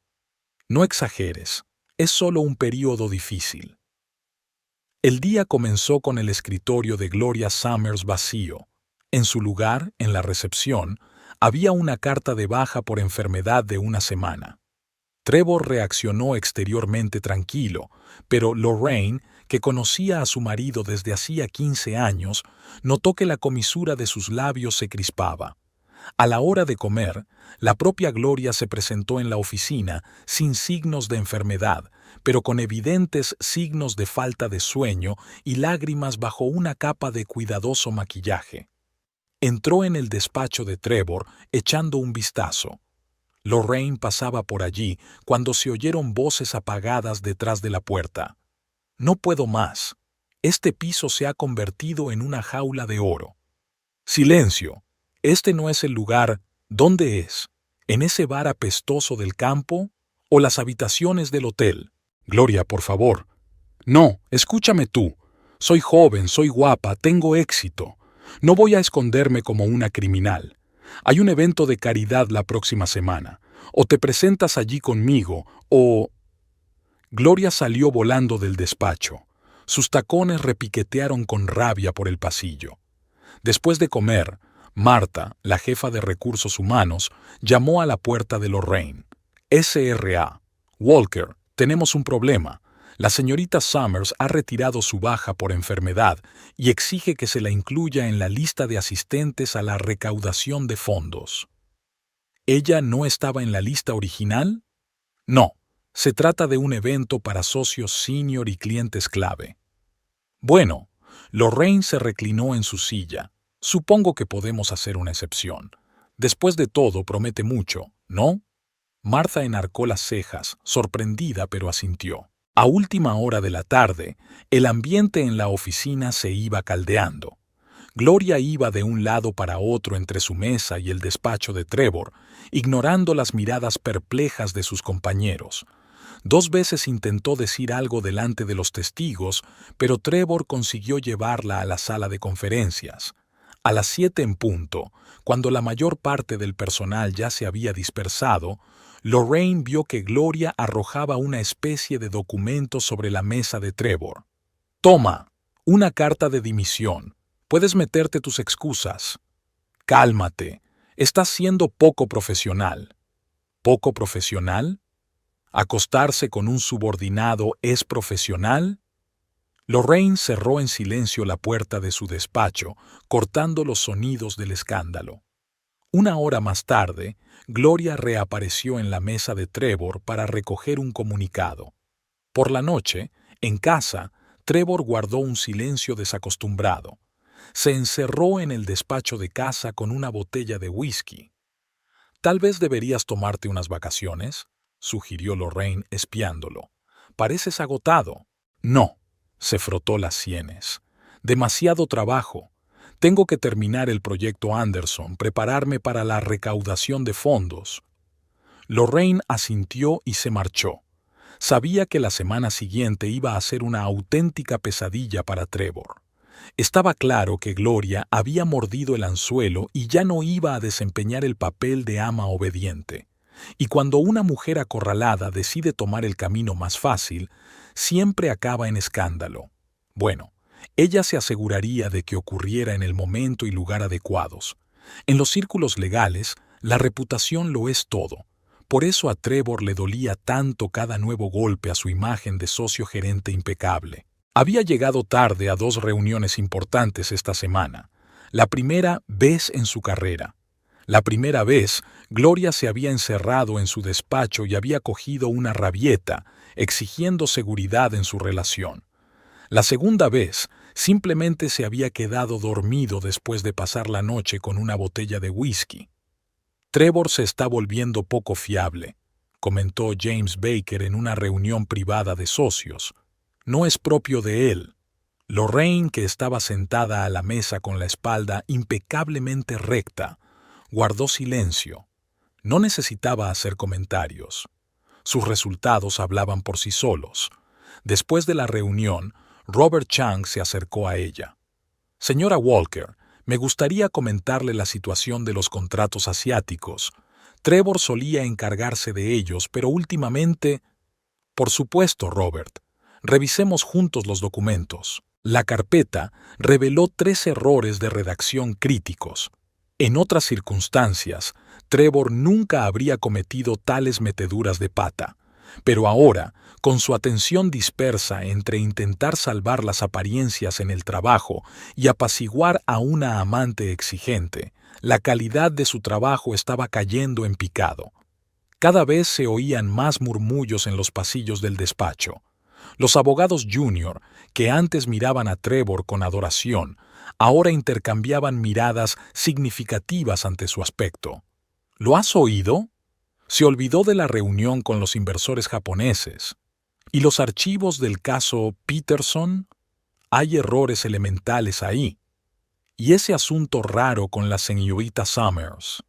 «No exageres. Es solo un período difícil». El día comenzó con el escritorio de Gloria Summers vacío. En su lugar, en la recepción, había una carta de baja por enfermedad de 1 semana. Trevor reaccionó exteriormente tranquilo, pero Lorraine, que conocía a su marido desde hacía 15 años, notó que la comisura de sus labios se crispaba. A la hora de comer, la propia Gloria se presentó en la oficina sin signos de enfermedad, pero con evidentes signos de falta de sueño y lágrimas bajo una capa de cuidadoso maquillaje. Entró en el despacho de Trevor echando un vistazo. Lorraine pasaba por allí cuando se oyeron voces apagadas detrás de la puerta. «No puedo más. Este piso se ha convertido en una jaula de oro». «Silencio. Este no es el lugar». «¿Dónde es? ¿En ese bar apestoso del campo? ¿O las habitaciones del hotel?» «Gloria, por favor». «No, escúchame tú. Soy joven, soy guapa, tengo éxito. No voy a esconderme como una criminal. Hay un evento de caridad la próxima semana. O te presentas allí conmigo, o...». Gloria salió volando del despacho. Sus tacones repiquetearon con rabia por el pasillo. Después de comer, Marta, la jefa de recursos humanos, llamó a la puerta de Lorraine. «SRA. Walker, tenemos un problema. La señorita Summers ha retirado su baja por enfermedad y exige que se la incluya en la lista de asistentes a la recaudación de fondos». ¿Ella no estaba en la lista original? No, se trata de un evento para socios senior y clientes clave. Bueno, Lorraine se reclinó en su silla. Supongo que podemos hacer una excepción. Después de todo, promete mucho, ¿no? Martha enarcó las cejas, sorprendida, pero asintió. A última hora de la tarde, el ambiente en la oficina se iba caldeando. Gloria iba de un lado para otro entre su mesa y el despacho de Trevor, ignorando las miradas perplejas de sus compañeros. 2 veces intentó decir algo delante de los testigos, pero Trevor consiguió llevarla a la sala de conferencias. A las 7 en punto, cuando la mayor parte del personal ya se había dispersado, Lorraine vio que Gloria arrojaba una especie de documento sobre la mesa de Trevor. «Toma, una carta de dimisión. Puedes meterte tus excusas». «Cálmate. Estás siendo poco profesional». ¿Poco profesional? ¿Acostarse con un subordinado es profesional? Lorraine cerró en silencio la puerta de su despacho, cortando los sonidos del escándalo. 1 hora más tarde, Gloria reapareció en la mesa de Trevor para recoger un comunicado. Por la noche, en casa, Trevor guardó un silencio desacostumbrado. Se encerró en el despacho de casa con una botella de whisky. «Tal vez deberías tomarte unas vacaciones», sugirió Lorraine espiándolo. «Pareces agotado». «No», se frotó las sienes. «Demasiado trabajo. Tengo que terminar el proyecto Anderson, prepararme para la recaudación de fondos». Lorraine asintió y se marchó. Sabía que la semana siguiente iba a ser una auténtica pesadilla para Trevor. Estaba claro que Gloria había mordido el anzuelo y ya no iba a desempeñar el papel de ama obediente. Y cuando una mujer acorralada decide tomar el camino más fácil, siempre acaba en escándalo. Bueno, ella se aseguraría de que ocurriera en el momento y lugar adecuados. En los círculos legales, la reputación lo es todo. Por eso a Trevor le dolía tanto cada nuevo golpe a su imagen de socio gerente impecable. Había llegado tarde a 2 reuniones importantes esta semana. La primera vez en su carrera. La primera vez, Gloria se había encerrado en su despacho y había cogido una rabieta, exigiendo seguridad en su relación. La segunda vez, simplemente se había quedado dormido después de pasar la noche con una botella de whisky. «Trevor se está volviendo poco fiable», comentó James Baker en una reunión privada de socios. «No es propio de él». Lorraine, que estaba sentada a la mesa con la espalda impecablemente recta, guardó silencio. No necesitaba hacer comentarios. Sus resultados hablaban por sí solos. Después de la reunión, Robert Chang se acercó a ella. «Señora Walker, me gustaría comentarle la situación de los contratos asiáticos. Trevor solía encargarse de ellos, pero últimamente...» «Por supuesto, Robert. Revisemos juntos los documentos». La carpeta reveló 3 errores de redacción críticos. En otras circunstancias, Trevor nunca habría cometido tales meteduras de pata. Pero ahora, con su atención dispersa entre intentar salvar las apariencias en el trabajo y apaciguar a una amante exigente, la calidad de su trabajo estaba cayendo en picado. Cada vez se oían más murmullos en los pasillos del despacho. Los abogados junior, que antes miraban a Trevor con adoración, ahora intercambiaban miradas significativas ante su aspecto. «¿Lo has oído?» Se olvidó de la reunión con los inversores japoneses. ¿Y los archivos del caso Peterson? Hay errores elementales ahí. ¿Y ese asunto raro con la señorita Summers?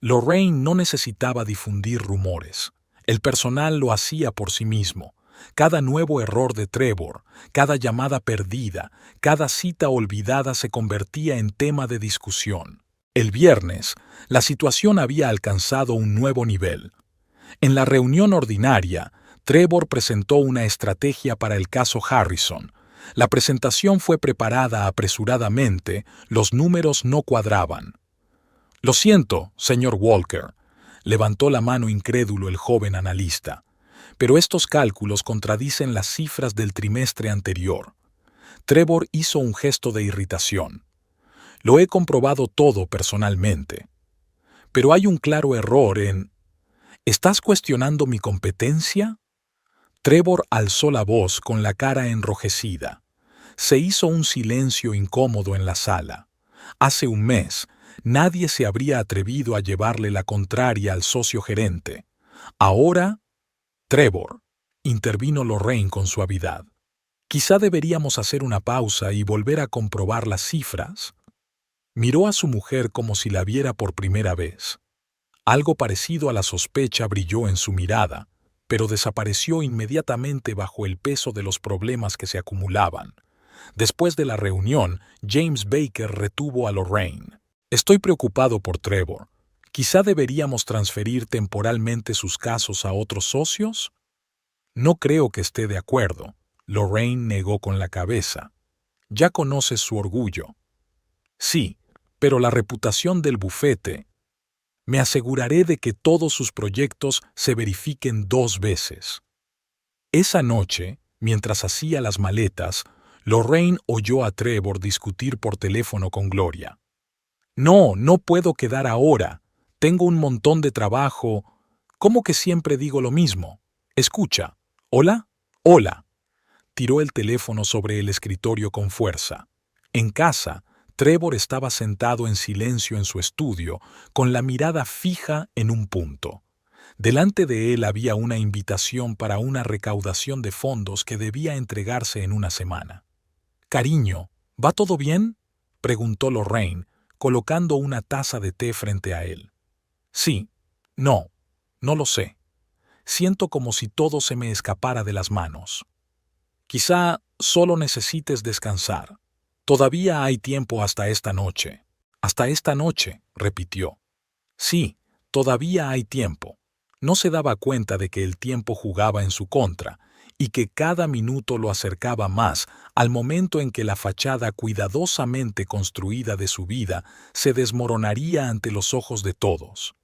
Lorraine no necesitaba difundir rumores. El personal lo hacía por sí mismo. Cada nuevo error de Trevor, cada llamada perdida, cada cita olvidada se convertía en tema de discusión. El viernes, la situación había alcanzado un nuevo nivel. En la reunión ordinaria, Trevor presentó una estrategia para el caso Harrison. La presentación fue preparada apresuradamente, los números no cuadraban. «Lo siento, señor Walker», levantó la mano incrédulo el joven analista. «Pero estos cálculos contradicen las cifras del trimestre anterior». Trevor hizo un gesto de irritación. «Lo he comprobado todo personalmente». Pero hay un claro error en... ¿Estás cuestionando mi competencia? Trevor alzó la voz con la cara enrojecida. Se hizo un silencio incómodo en la sala. Hace un mes, nadie se habría atrevido a llevarle la contraria al socio gerente. Ahora, Trevor, intervino Lorraine con suavidad. Quizá deberíamos hacer una pausa y volver a comprobar las cifras. Miró a su mujer como si la viera por primera vez. Algo parecido a la sospecha brilló en su mirada, pero desapareció inmediatamente bajo el peso de los problemas que se acumulaban. Después de la reunión, James Baker retuvo a Lorraine. Estoy preocupado por Trevor. ¿Quizá deberíamos transferir temporalmente sus casos a otros socios? No creo que esté de acuerdo. Lorraine negó con la cabeza. Ya conoces su orgullo. Sí, pero la reputación del bufete. Me aseguraré de que todos sus proyectos se verifiquen 2 veces. Esa noche, mientras hacía las maletas, Lorraine oyó a Trevor discutir por teléfono con Gloria. No, no puedo quedar ahora. Tengo un montón de trabajo. ¿Cómo que siempre digo lo mismo? Escucha. ¿Hola? Hola. Tiró el teléfono sobre el escritorio con fuerza. En casa, Trevor estaba sentado en silencio en su estudio, con la mirada fija en un punto. Delante de él había una invitación para una recaudación de fondos que debía entregarse en una semana. «Cariño, ¿va todo bien?», preguntó Lorraine, colocando una taza de té frente a él. «Sí. No. No lo sé. Siento como si todo se me escapara de las manos. Quizá solo necesites descansar. Todavía hay tiempo hasta esta noche». «Hasta esta noche», repitió. «Sí, todavía hay tiempo». No se daba cuenta de que el tiempo jugaba en su contra y que cada minuto lo acercaba más al momento en que la fachada cuidadosamente construida de su vida se desmoronaría ante los ojos de todos.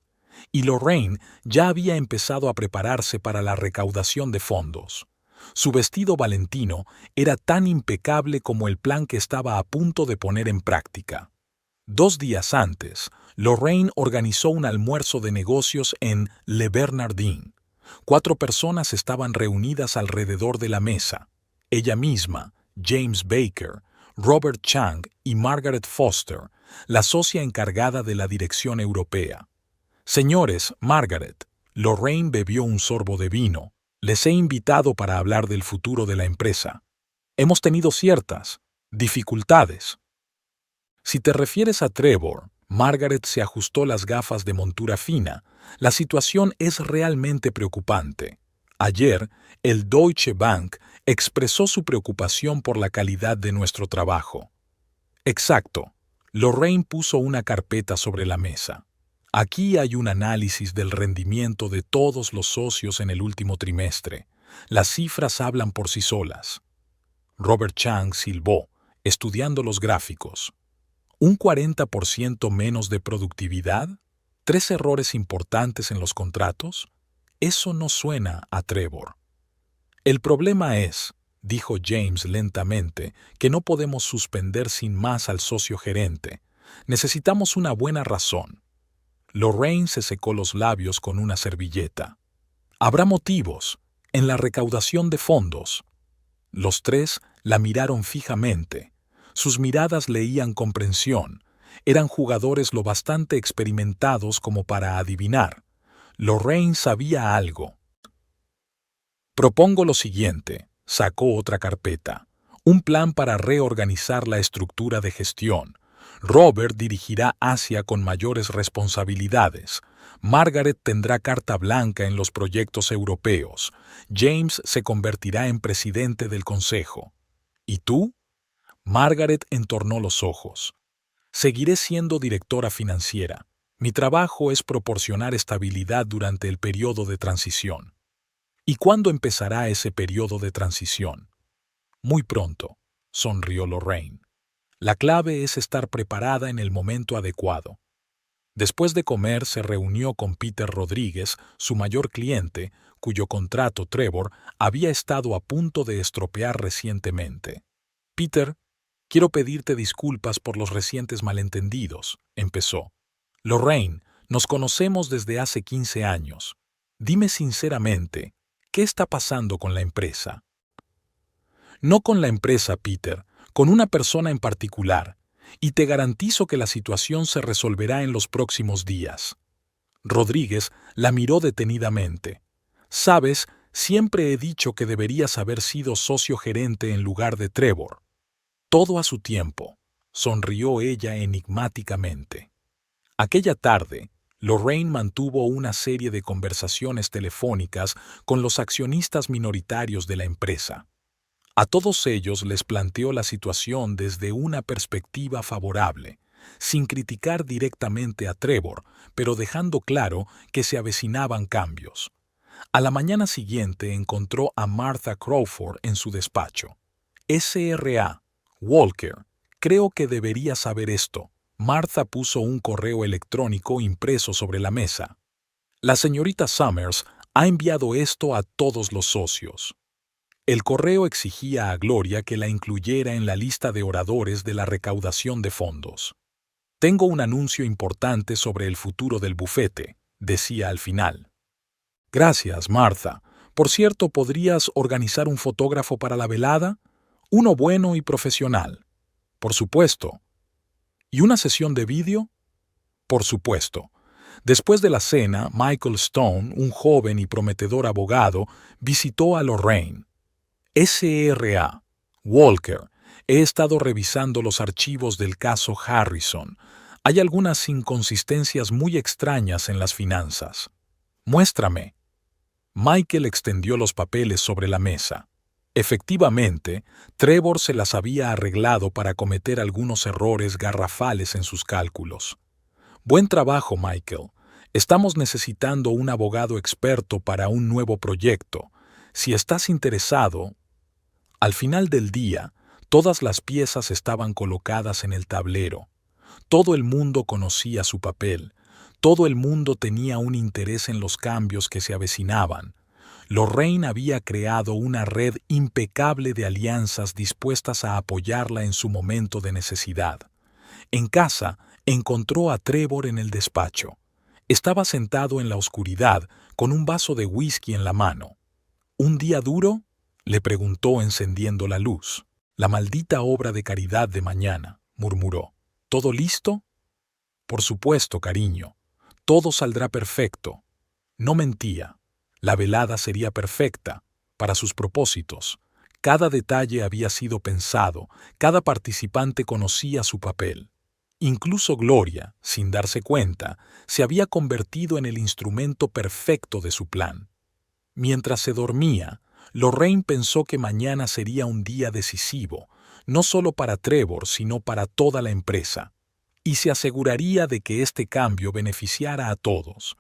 Y Lorraine ya había empezado a prepararse para la recaudación de fondos. Su vestido valentino era tan impecable como el plan que estaba a punto de poner en práctica. 2 días antes, Lorraine organizó un almuerzo de negocios en Le Bernardin. 4 personas estaban reunidas alrededor de la mesa. Ella misma, James Baker, Robert Chang y Margaret Foster, la socia encargada de la dirección europea. «Señores, Margaret», Lorraine bebió un sorbo de vino. «Les he invitado para hablar del futuro de la empresa. Hemos tenido ciertas dificultades». Si te refieres a Trevor, Margaret se ajustó las gafas de montura fina. La situación es realmente preocupante. Ayer, el Deutsche Bank expresó su preocupación por la calidad de nuestro trabajo. Exacto. Lorraine puso una carpeta sobre la mesa. Aquí hay un análisis del rendimiento de todos los socios en el último trimestre. Las cifras hablan por sí solas. Robert Chang silbó, estudiando los gráficos. ¿Un 40% menos de productividad? ¿3 errores importantes en los contratos? Eso no suena a Trevor. El problema es, dijo James lentamente, que no podemos suspender sin más al socio gerente. Necesitamos una buena razón. Lorraine se secó los labios con una servilleta. Habrá motivos. En la recaudación de fondos. Los 3 la miraron fijamente. Sus miradas leían comprensión. Eran jugadores lo bastante experimentados como para adivinar. Lorraine sabía algo. Propongo lo siguiente. Sacó otra carpeta. Un plan para reorganizar la estructura de gestión. Robert dirigirá Asia con mayores responsabilidades. Margaret tendrá carta blanca en los proyectos europeos. James se convertirá en presidente del consejo. ¿Y tú? Margaret entornó los ojos. Seguiré siendo directora financiera. Mi trabajo es proporcionar estabilidad durante el periodo de transición. ¿Y cuándo empezará ese periodo de transición? Muy pronto, sonrió Lorraine. La clave es estar preparada en el momento adecuado. Después de comer se reunió con Peter Rodríguez, su mayor cliente, cuyo contrato Trevor había estado a punto de estropear recientemente. «Peter, quiero pedirte disculpas por los recientes malentendidos», empezó. «Lorraine, Nos conocemos desde hace 15 años. Dime sinceramente, ¿qué está pasando con la empresa? No con la empresa, Peter, con una persona en particular, y te garantizo que la situación se resolverá en los próximos días. Rodríguez la miró detenidamente. Sabes, siempre he dicho que deberías haber sido socio gerente en lugar de Trevor. Todo a su tiempo, sonrió ella enigmáticamente. Aquella tarde, Lorraine mantuvo una serie de conversaciones telefónicas con los accionistas minoritarios de la empresa. A todos ellos les planteó la situación desde una perspectiva favorable, sin criticar directamente a Trevor, pero dejando claro que se avecinaban cambios. A la mañana siguiente encontró a Martha Crawford en su despacho. SRA, Walker, creo que debería saber esto. Martha puso un correo electrónico impreso sobre la mesa. La señorita Summers ha enviado esto a todos los socios. El correo exigía a Gloria que la incluyera en la lista de oradores de la recaudación de fondos. Tengo un anuncio importante sobre el futuro del bufete, decía al final. Gracias, Martha. Por cierto, ¿podrías organizar un fotógrafo para la velada? Uno bueno y profesional. Por supuesto. ¿Y una sesión de vídeo? Por supuesto. Después de la cena, Michael Stone, un joven y prometedor abogado, visitó a Lorraine. SRA, Walker, he estado revisando los archivos del caso Harrison. Hay algunas inconsistencias muy extrañas en las finanzas. Muéstrame. Michael extendió los papeles sobre la mesa. Efectivamente, Trevor se las había arreglado para cometer algunos errores garrafales en sus cálculos. Buen trabajo, Michael. Estamos necesitando un abogado experto para un nuevo proyecto. Si estás interesado... Al final del día, todas las piezas estaban colocadas en el tablero. Todo el mundo conocía su papel. Todo el mundo tenía un interés en los cambios que se avecinaban. Lorraine había creado una red impecable de alianzas dispuestas a apoyarla en su momento de necesidad. En casa, encontró a Trevor en el despacho. Estaba sentado en la oscuridad, con un vaso de whisky en la mano. ¿Un día duro?, le preguntó encendiendo la luz. La maldita obra de caridad de mañana, murmuró. ¿Todo listo? Por supuesto, cariño. Todo saldrá perfecto. No mentía. La velada sería perfecta, para sus propósitos. Cada detalle había sido pensado, cada participante conocía su papel. Incluso Gloria, sin darse cuenta, se había convertido en el instrumento perfecto de su plan. Mientras se dormía, Lorraine pensó que mañana sería un día decisivo, no solo para Trevor, sino para toda la empresa, y se aseguraría de que este cambio beneficiara a todos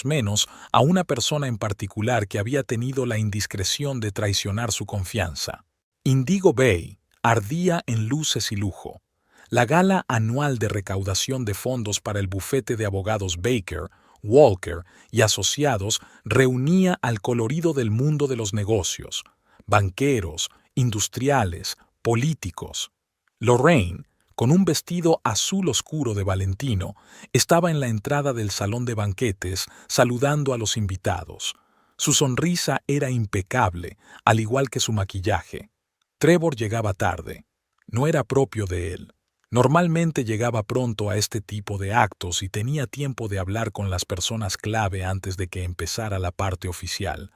menos a una persona en particular que había tenido la indiscreción de traicionar su confianza. Indigo Bay ardía en luces y lujo. La gala anual de recaudación de fondos para el bufete de abogados Baker, Walker y asociados reunía al colorido del mundo de los negocios, banqueros, industriales, políticos. Lorraine, con un vestido azul oscuro de Valentino, estaba en la entrada del salón de banquetes saludando a los invitados. Su sonrisa era impecable, al igual que su maquillaje. Trevor llegaba tarde. No era propio de él. Normalmente llegaba pronto a este tipo de actos y tenía tiempo de hablar con las personas clave antes de que empezara la parte oficial.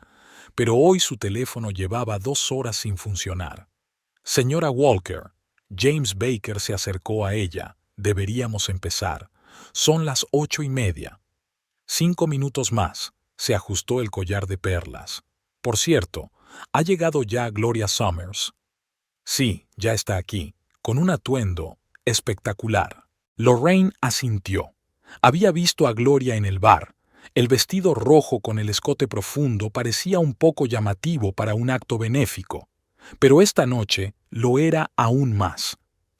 Pero hoy su teléfono llevaba 2 horas sin funcionar. Señora Walker, James Baker se acercó a ella. Deberíamos empezar. Son las 8:30. 5 minutos más. Se ajustó el collar de perlas. Por cierto, ¿ha llegado ya Gloria Summers? Sí, ya está aquí, con un atuendo espectacular. Lorraine asintió. Había visto a Gloria en el bar. El vestido rojo con el escote profundo parecía un poco llamativo para un acto benéfico, pero esta noche lo era aún más.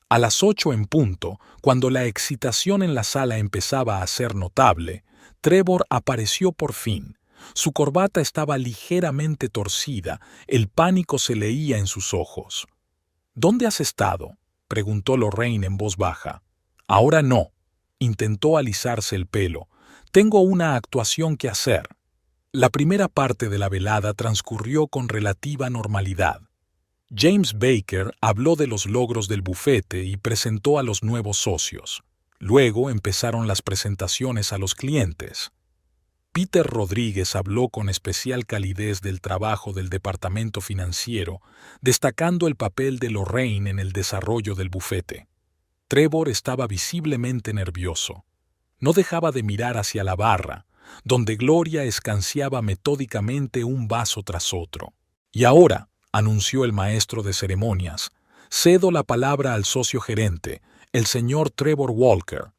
A las 8 en punto, cuando la excitación en la sala empezaba a ser notable, Trevor apareció por fin. Su corbata estaba ligeramente torcida, el pánico se leía en sus ojos. ¿Dónde has estado?, preguntó Lorraine en voz baja. Ahora no. Intentó alisarse el pelo, Tengo una actuación que hacer. La primera parte de la velada transcurrió con relativa normalidad. James Baker habló de los logros del bufete y presentó a los nuevos socios. Luego empezaron las presentaciones a los clientes. Peter Rodríguez habló con especial calidez del trabajo del departamento financiero, destacando el papel de Lorraine en el desarrollo del bufete. Trevor estaba visiblemente nervioso. No dejaba de mirar hacia la barra, donde Gloria escanciaba metódicamente un vaso tras otro. Y ahora, anunció el maestro de ceremonias, cedo la palabra al socio gerente, el señor Trevor Walker.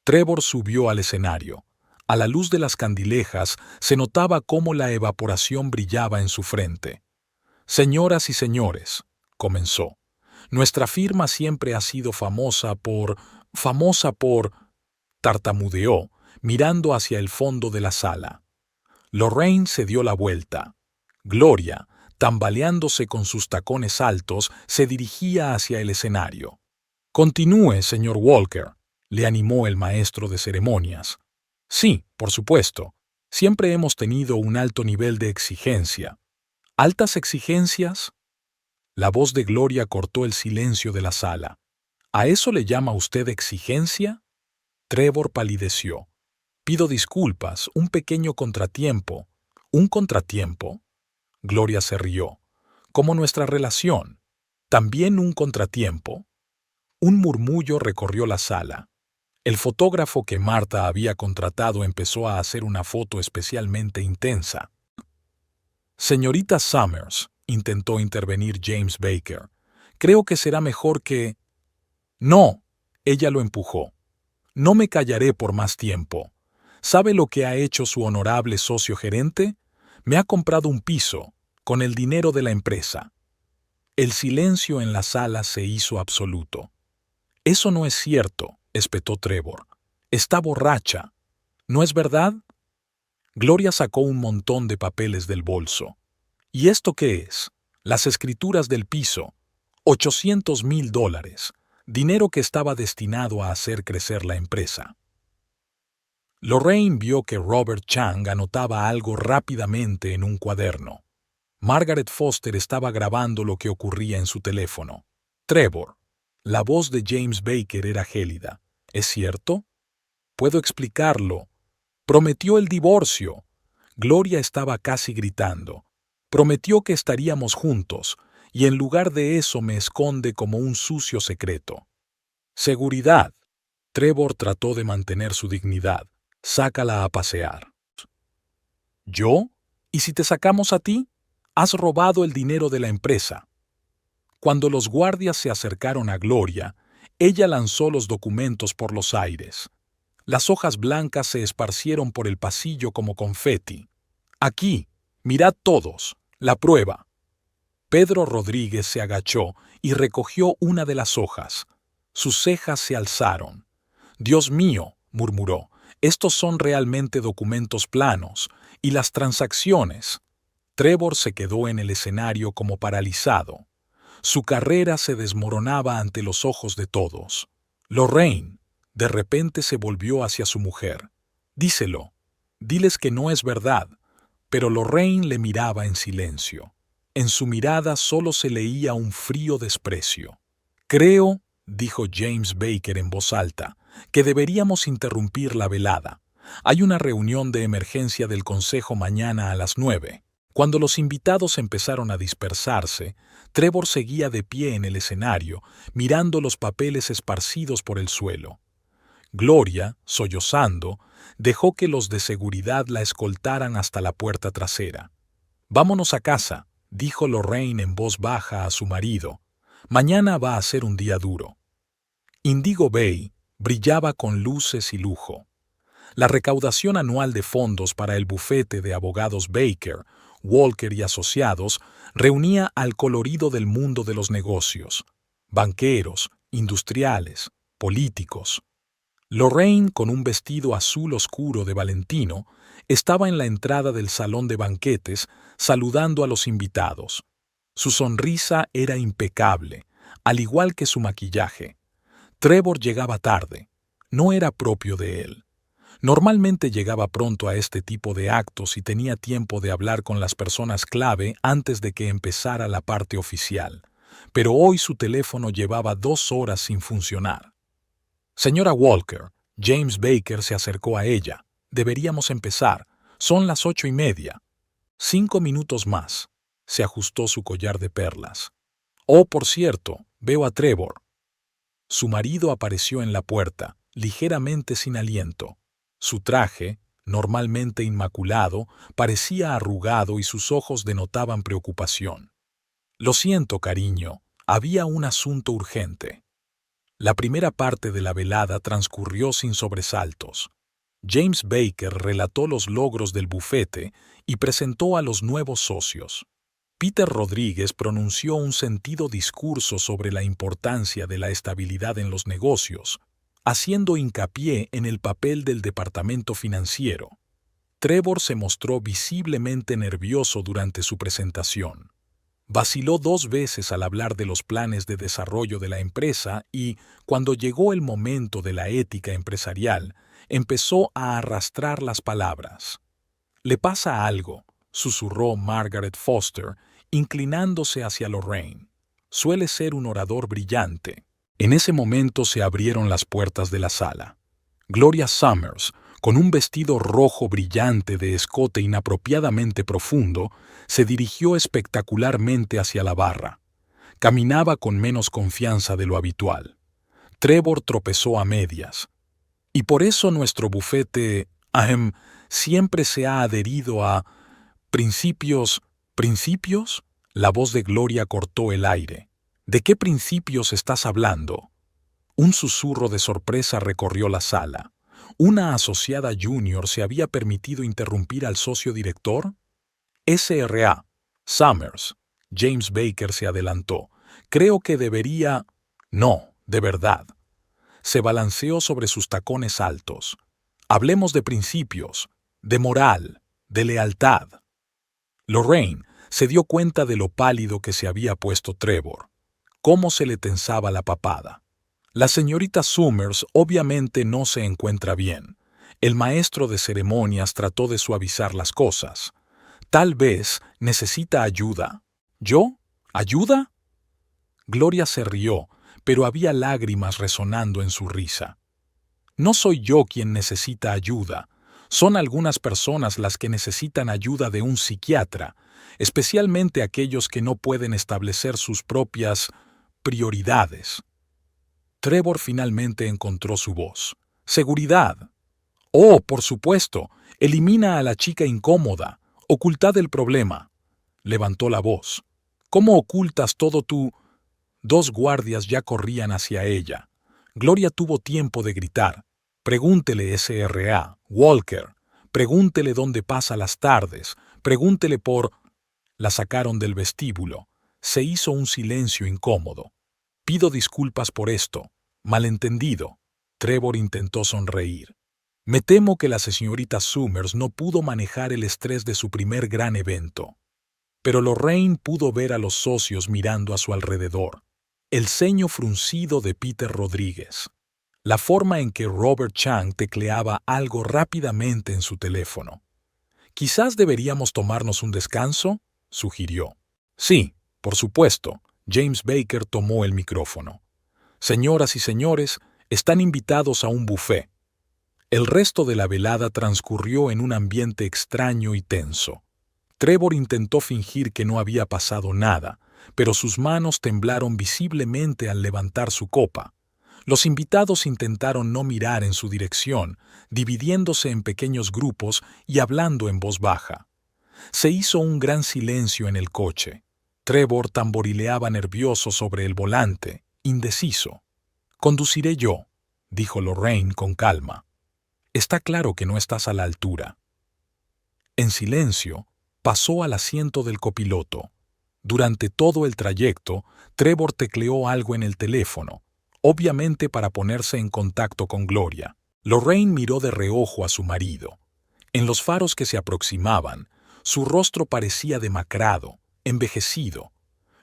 Trevor subió al escenario. A la luz de las candilejas se notaba cómo la evaporación brillaba en su frente. Señoras y señores, comenzó, nuestra firma siempre ha sido famosa por... tartamudeó, mirando hacia el fondo de la sala. Lorraine se dio la vuelta. Gloria, tambaleándose con sus tacones altos, se dirigía hacia el escenario. Continúe, señor Walker, le animó el maestro de ceremonias. Sí, por supuesto. Siempre hemos tenido un alto nivel de exigencia. ¿Altas exigencias? La voz de Gloria cortó el silencio de la sala. ¿A eso le llama usted exigencia? Trevor palideció. Pido disculpas, un pequeño contratiempo. ¿Un contratiempo? Gloria se rió. Como nuestra relación. ¿También un contratiempo? Un murmullo recorrió la sala. El fotógrafo que Marta había contratado empezó a hacer una foto especialmente intensa. Señorita Summers, intentó intervenir James Baker. Creo que será mejor que... No, ella lo empujó. No me callaré por más tiempo. ¿Sabe lo que ha hecho su honorable socio gerente? Me ha comprado un piso, con el dinero de la empresa. El silencio en la sala se hizo absoluto. Eso no es cierto, espetó Trevor. Está borracha. ¿No es verdad? Gloria sacó un montón de papeles del bolso. ¿Y esto qué es? Las escrituras del piso. $800,000. Dinero que estaba destinado a hacer crecer la empresa. Lorraine vio que Robert Chang anotaba algo rápidamente en un cuaderno. Margaret Foster estaba grabando lo que ocurría en su teléfono. Trevor. La voz de James Baker era gélida. ¿Es cierto? Puedo explicarlo. Prometió el divorcio. Gloria estaba casi gritando. Prometió que estaríamos juntos, y en lugar de eso me esconde como un sucio secreto. Seguridad. Trevor trató de mantener su dignidad. Sácala a pasear. ¿Yo? ¿Y si te sacamos a ti? Has robado el dinero de la empresa. Cuando los guardias se acercaron a Gloria, ella lanzó los documentos por los aires. Las hojas blancas se esparcieron por el pasillo como confeti. Aquí, mirad todos, la prueba. Pedro Rodríguez se agachó y recogió una de las hojas. Sus cejas se alzaron. Dios mío, murmuró, estos son realmente documentos planos, y las transacciones. Trevor se quedó en el escenario como paralizado. Su carrera se desmoronaba ante los ojos de todos. Lorraine, de repente se volvió hacia su mujer. Díselo, diles que no es verdad. Pero Lorraine le miraba en silencio. En su mirada solo se leía un frío desprecio. Creo, dijo James Baker en voz alta, que deberíamos interrumpir la velada. Hay una reunión de emergencia del consejo mañana a las 9. Cuando los invitados empezaron a dispersarse, Trevor seguía de pie en el escenario, mirando los papeles esparcidos por el suelo. Gloria, sollozando, dejó que los de seguridad la escoltaran hasta la puerta trasera. «Vámonos a casa», dijo Lorraine en voz baja a su marido. «Mañana va a ser un día duro». Indigo Bay brillaba con luces y lujo. La recaudación anual de fondos para el bufete de abogados Baker, Walker y Asociados reunía al colorido del mundo de los negocios, banqueros, industriales, políticos. Lorraine, con un vestido azul oscuro de Valentino, estaba en la entrada del salón de banquetes saludando a los invitados. Su sonrisa era impecable, al igual que su maquillaje. Trevor llegaba tarde. No era propio de él. Normalmente llegaba pronto a este tipo de actos y tenía tiempo de hablar con las personas clave antes de que empezara la parte oficial, pero hoy su teléfono llevaba 2 horas sin funcionar. Señora Walker, James Baker se acercó a ella. Deberíamos empezar. Son las 8:30. 5 minutos más. Se ajustó su collar de perlas. Oh, por cierto, veo a Trevor. Su marido apareció en la puerta, ligeramente sin aliento. Su traje, normalmente inmaculado, parecía arrugado y sus ojos denotaban preocupación. Lo siento, cariño, había un asunto urgente. La primera parte de la velada transcurrió sin sobresaltos. James Baker relató los logros del bufete y presentó a los nuevos socios. Peter Rodríguez pronunció un sentido discurso sobre la importancia de la estabilidad en los negocios, haciendo hincapié en el papel del departamento financiero. Trevor se mostró visiblemente nervioso durante su presentación. Vaciló 2 veces al hablar de los planes de desarrollo de la empresa y, cuando llegó el momento de la ética empresarial, empezó a arrastrar las palabras. «Le pasa algo», susurró Margaret Foster, inclinándose hacia Lorraine. Suele ser un orador brillante. En ese momento se abrieron las puertas de la sala. Gloria Summers, con un vestido rojo brillante de escote inapropiadamente profundo, se dirigió espectacularmente hacia la barra. Caminaba con menos confianza de lo habitual. Trevor tropezó a medias. Y por eso nuestro bufete, siempre se ha adherido a principios. ¿Principios? La voz de Gloria cortó el aire. ¿De qué principios estás hablando? Un susurro de sorpresa recorrió la sala. ¿Una asociada junior se había permitido interrumpir al socio director? SRA. Summers. James Baker se adelantó. Creo que debería... No, de verdad. Se balanceó sobre sus tacones altos. Hablemos de principios, de moral, de lealtad. Lorraine se dio cuenta de lo pálido que se había puesto Trevor. Cómo se le tensaba la papada. La señorita Summers obviamente no se encuentra bien. El maestro de ceremonias trató de suavizar las cosas. Tal vez necesita ayuda. ¿Yo? ¿Ayuda? Gloria se rió, pero había lágrimas resonando en su risa. No soy yo quien necesita ayuda. Son algunas personas las que necesitan ayuda de un psiquiatra, especialmente aquellos que no pueden establecer sus propias prioridades. Trevor finalmente encontró su voz. Seguridad. Oh, por supuesto. Elimina a la chica incómoda. Ocultad el problema. Levantó la voz. ¿Cómo ocultas todo tu...? 2 guardias ya corrían hacia ella. Gloria tuvo tiempo de gritar. Pregúntele SRA, Walker. Pregúntele dónde pasa las tardes. Pregúntele por... La sacaron del vestíbulo. Se hizo un silencio incómodo. Pido disculpas por esto. Malentendido. Trevor intentó sonreír. Me temo que la señorita Summers no pudo manejar el estrés de su primer gran evento. Pero Lorraine pudo ver a los socios mirando a su alrededor. El ceño fruncido de Peter Rodríguez. La forma en que Robert Chang tecleaba algo rápidamente en su teléfono. «Quizás deberíamos tomarnos un descanso», sugirió. «Sí, por supuesto». James Baker tomó el micrófono. «Señoras y señores, están invitados a un buffet». El resto de la velada transcurrió en un ambiente extraño y tenso. Trevor intentó fingir que no había pasado nada, pero sus manos temblaron visiblemente al levantar su copa. Los invitados intentaron no mirar en su dirección, dividiéndose en pequeños grupos y hablando en voz baja. Se hizo un gran silencio en el coche. Trevor tamborileaba nervioso sobre el volante, indeciso. «Conduciré yo», dijo Lorraine con calma. «Está claro que no estás a la altura». En silencio, pasó al asiento del copiloto. Durante todo el trayecto, Trevor tecleó algo en el teléfono, obviamente para ponerse en contacto con Gloria. Lorraine miró de reojo a su marido. En los faros que se aproximaban, su rostro parecía demacrado, envejecido.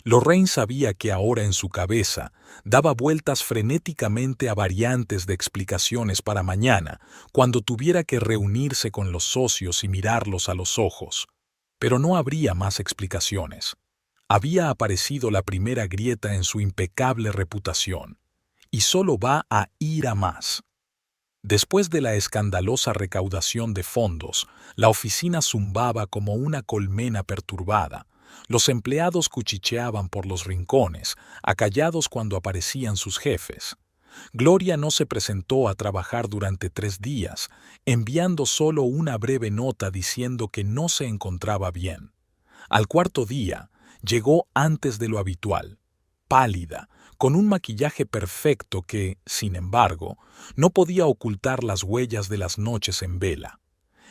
Lorraine sabía que ahora en su cabeza daba vueltas frenéticamente a variantes de explicaciones para mañana, cuando tuviera que reunirse con los socios y mirarlos a los ojos. Pero no habría más explicaciones. Había aparecido la primera grieta en su impecable reputación, y solo va a ir a más. Después de la escandalosa recaudación de fondos, la oficina zumbaba como una colmena perturbada. Los empleados cuchicheaban por los rincones, acallados cuando aparecían sus jefes. Gloria no se presentó a trabajar durante 3 días, enviando solo una breve nota diciendo que no se encontraba bien. Al cuarto día, llegó antes de lo habitual, pálida, con un maquillaje perfecto que, sin embargo, no podía ocultar las huellas de las noches en vela.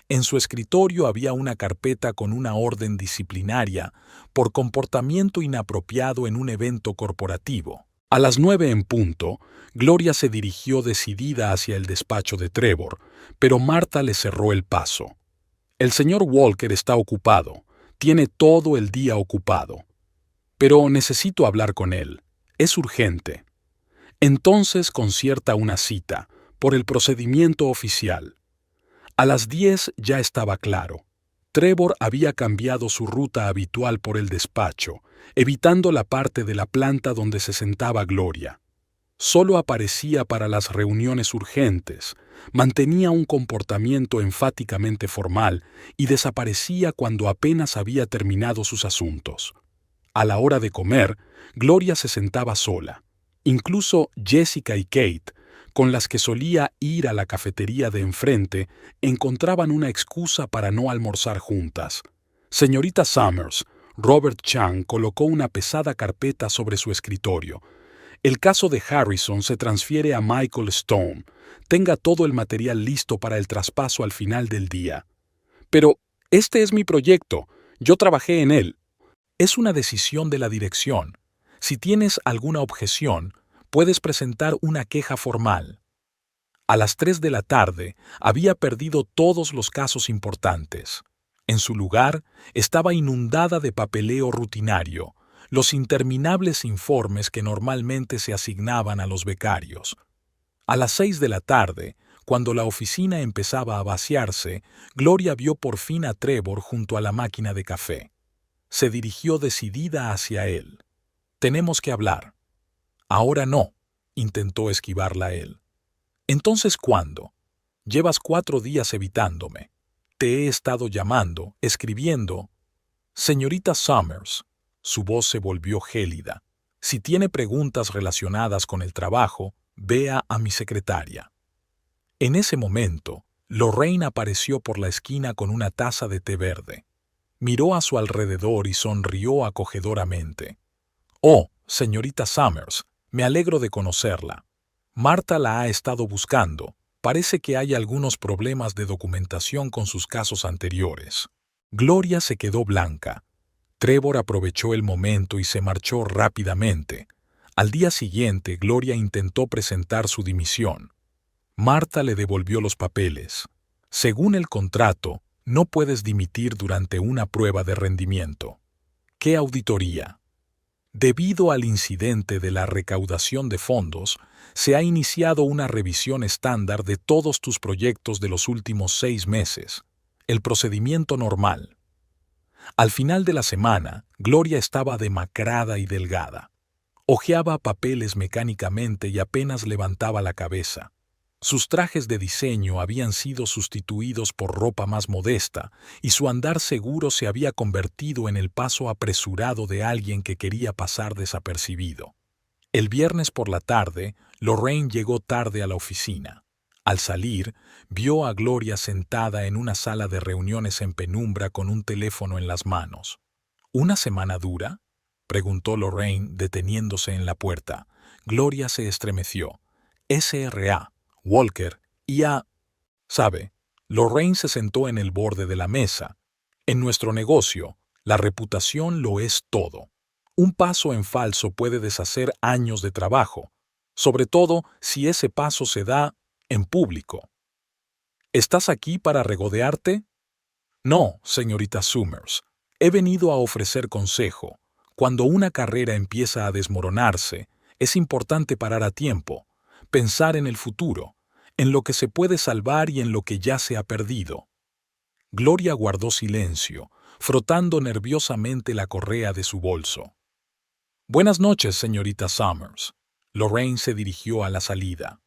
En su escritorio había una carpeta con una orden disciplinaria por comportamiento inapropiado en un evento corporativo. A las 9 en punto, Gloria se dirigió decidida hacia el despacho de Trevor, pero Marta le cerró el paso. El señor Walker está ocupado, tiene todo el día ocupado. Pero necesito hablar con él, es urgente. Entonces concierta una cita, por el procedimiento oficial. A las 10 ya estaba claro. Trevor había cambiado su ruta habitual por el despacho, evitando la parte de la planta donde se sentaba Gloria. Solo aparecía para las reuniones urgentes, mantenía un comportamiento enfáticamente formal y desaparecía cuando apenas había terminado sus asuntos. A la hora de comer, Gloria se sentaba sola. Incluso Jessica y Kate, con las que solía ir a la cafetería de enfrente, encontraban una excusa para no almorzar juntas. Señorita Summers, Robert Chang colocó una pesada carpeta sobre su escritorio. El caso de Harrison se transfiere a Michael Stone. Tenga todo el material listo para el traspaso al final del día. Pero este es mi proyecto. Yo trabajé en él. Es una decisión de la dirección. Si tienes alguna objeción, puedes presentar una queja formal. A las 3 de la tarde había perdido todos los casos importantes. En su lugar estaba inundada de papeleo rutinario, los interminables informes que normalmente se asignaban a los becarios. A las 6 de la tarde, cuando la oficina empezaba a vaciarse, Gloria vio por fin a Trevor junto a la máquina de café. Se dirigió decidida hacia él. «Tenemos que hablar». «Ahora no», intentó esquivarla él. «¿Entonces cuándo? Llevas 4 días evitándome. Te he estado llamando, escribiendo». «Señorita Summers», su voz se volvió gélida. «Si tiene preguntas relacionadas con el trabajo, vea a mi secretaria». En ese momento, Lorraine apareció por la esquina con una taza de té verde. Miró a su alrededor y sonrió acogedoramente. «Oh, señorita Summers, me alegro de conocerla. Marta la ha estado buscando. Parece que hay algunos problemas de documentación con sus casos anteriores». Gloria se quedó blanca. Trevor aprovechó el momento y se marchó rápidamente. Al día siguiente, Gloria intentó presentar su dimisión. Marta le devolvió los papeles. Según el contrato, no puedes dimitir durante una prueba de rendimiento. ¿Qué auditoría? Debido al incidente de la recaudación de fondos, se ha iniciado una revisión estándar de todos tus proyectos de los últimos 6 meses. El procedimiento normal. Al final de la semana, Gloria estaba demacrada y delgada. Hojeaba papeles mecánicamente y apenas levantaba la cabeza. Sus trajes de diseño habían sido sustituidos por ropa más modesta y su andar seguro se había convertido en el paso apresurado de alguien que quería pasar desapercibido. El viernes por la tarde, Lorraine llegó tarde a la oficina. Al salir, vio a Gloria sentada en una sala de reuniones en penumbra con un teléfono en las manos. ¿Una semana dura?, preguntó Lorraine deteniéndose en la puerta. Gloria se estremeció. SRA. Walker y a... ¿Sabe? Lorraine se sentó en el borde de la mesa. En nuestro negocio, la reputación lo es todo. Un paso en falso puede deshacer años de trabajo, sobre todo si ese paso se da en público. ¿Estás aquí para regodearte? No, señorita Summers. He venido a ofrecer consejo. Cuando una carrera empieza a desmoronarse, es importante parar a tiempo, pensar en el futuro, en lo que se puede salvar y en lo que ya se ha perdido. Gloria guardó silencio, frotando nerviosamente la correa de su bolso. Buenas noches, señorita Summers. Lorraine se dirigió a la salida.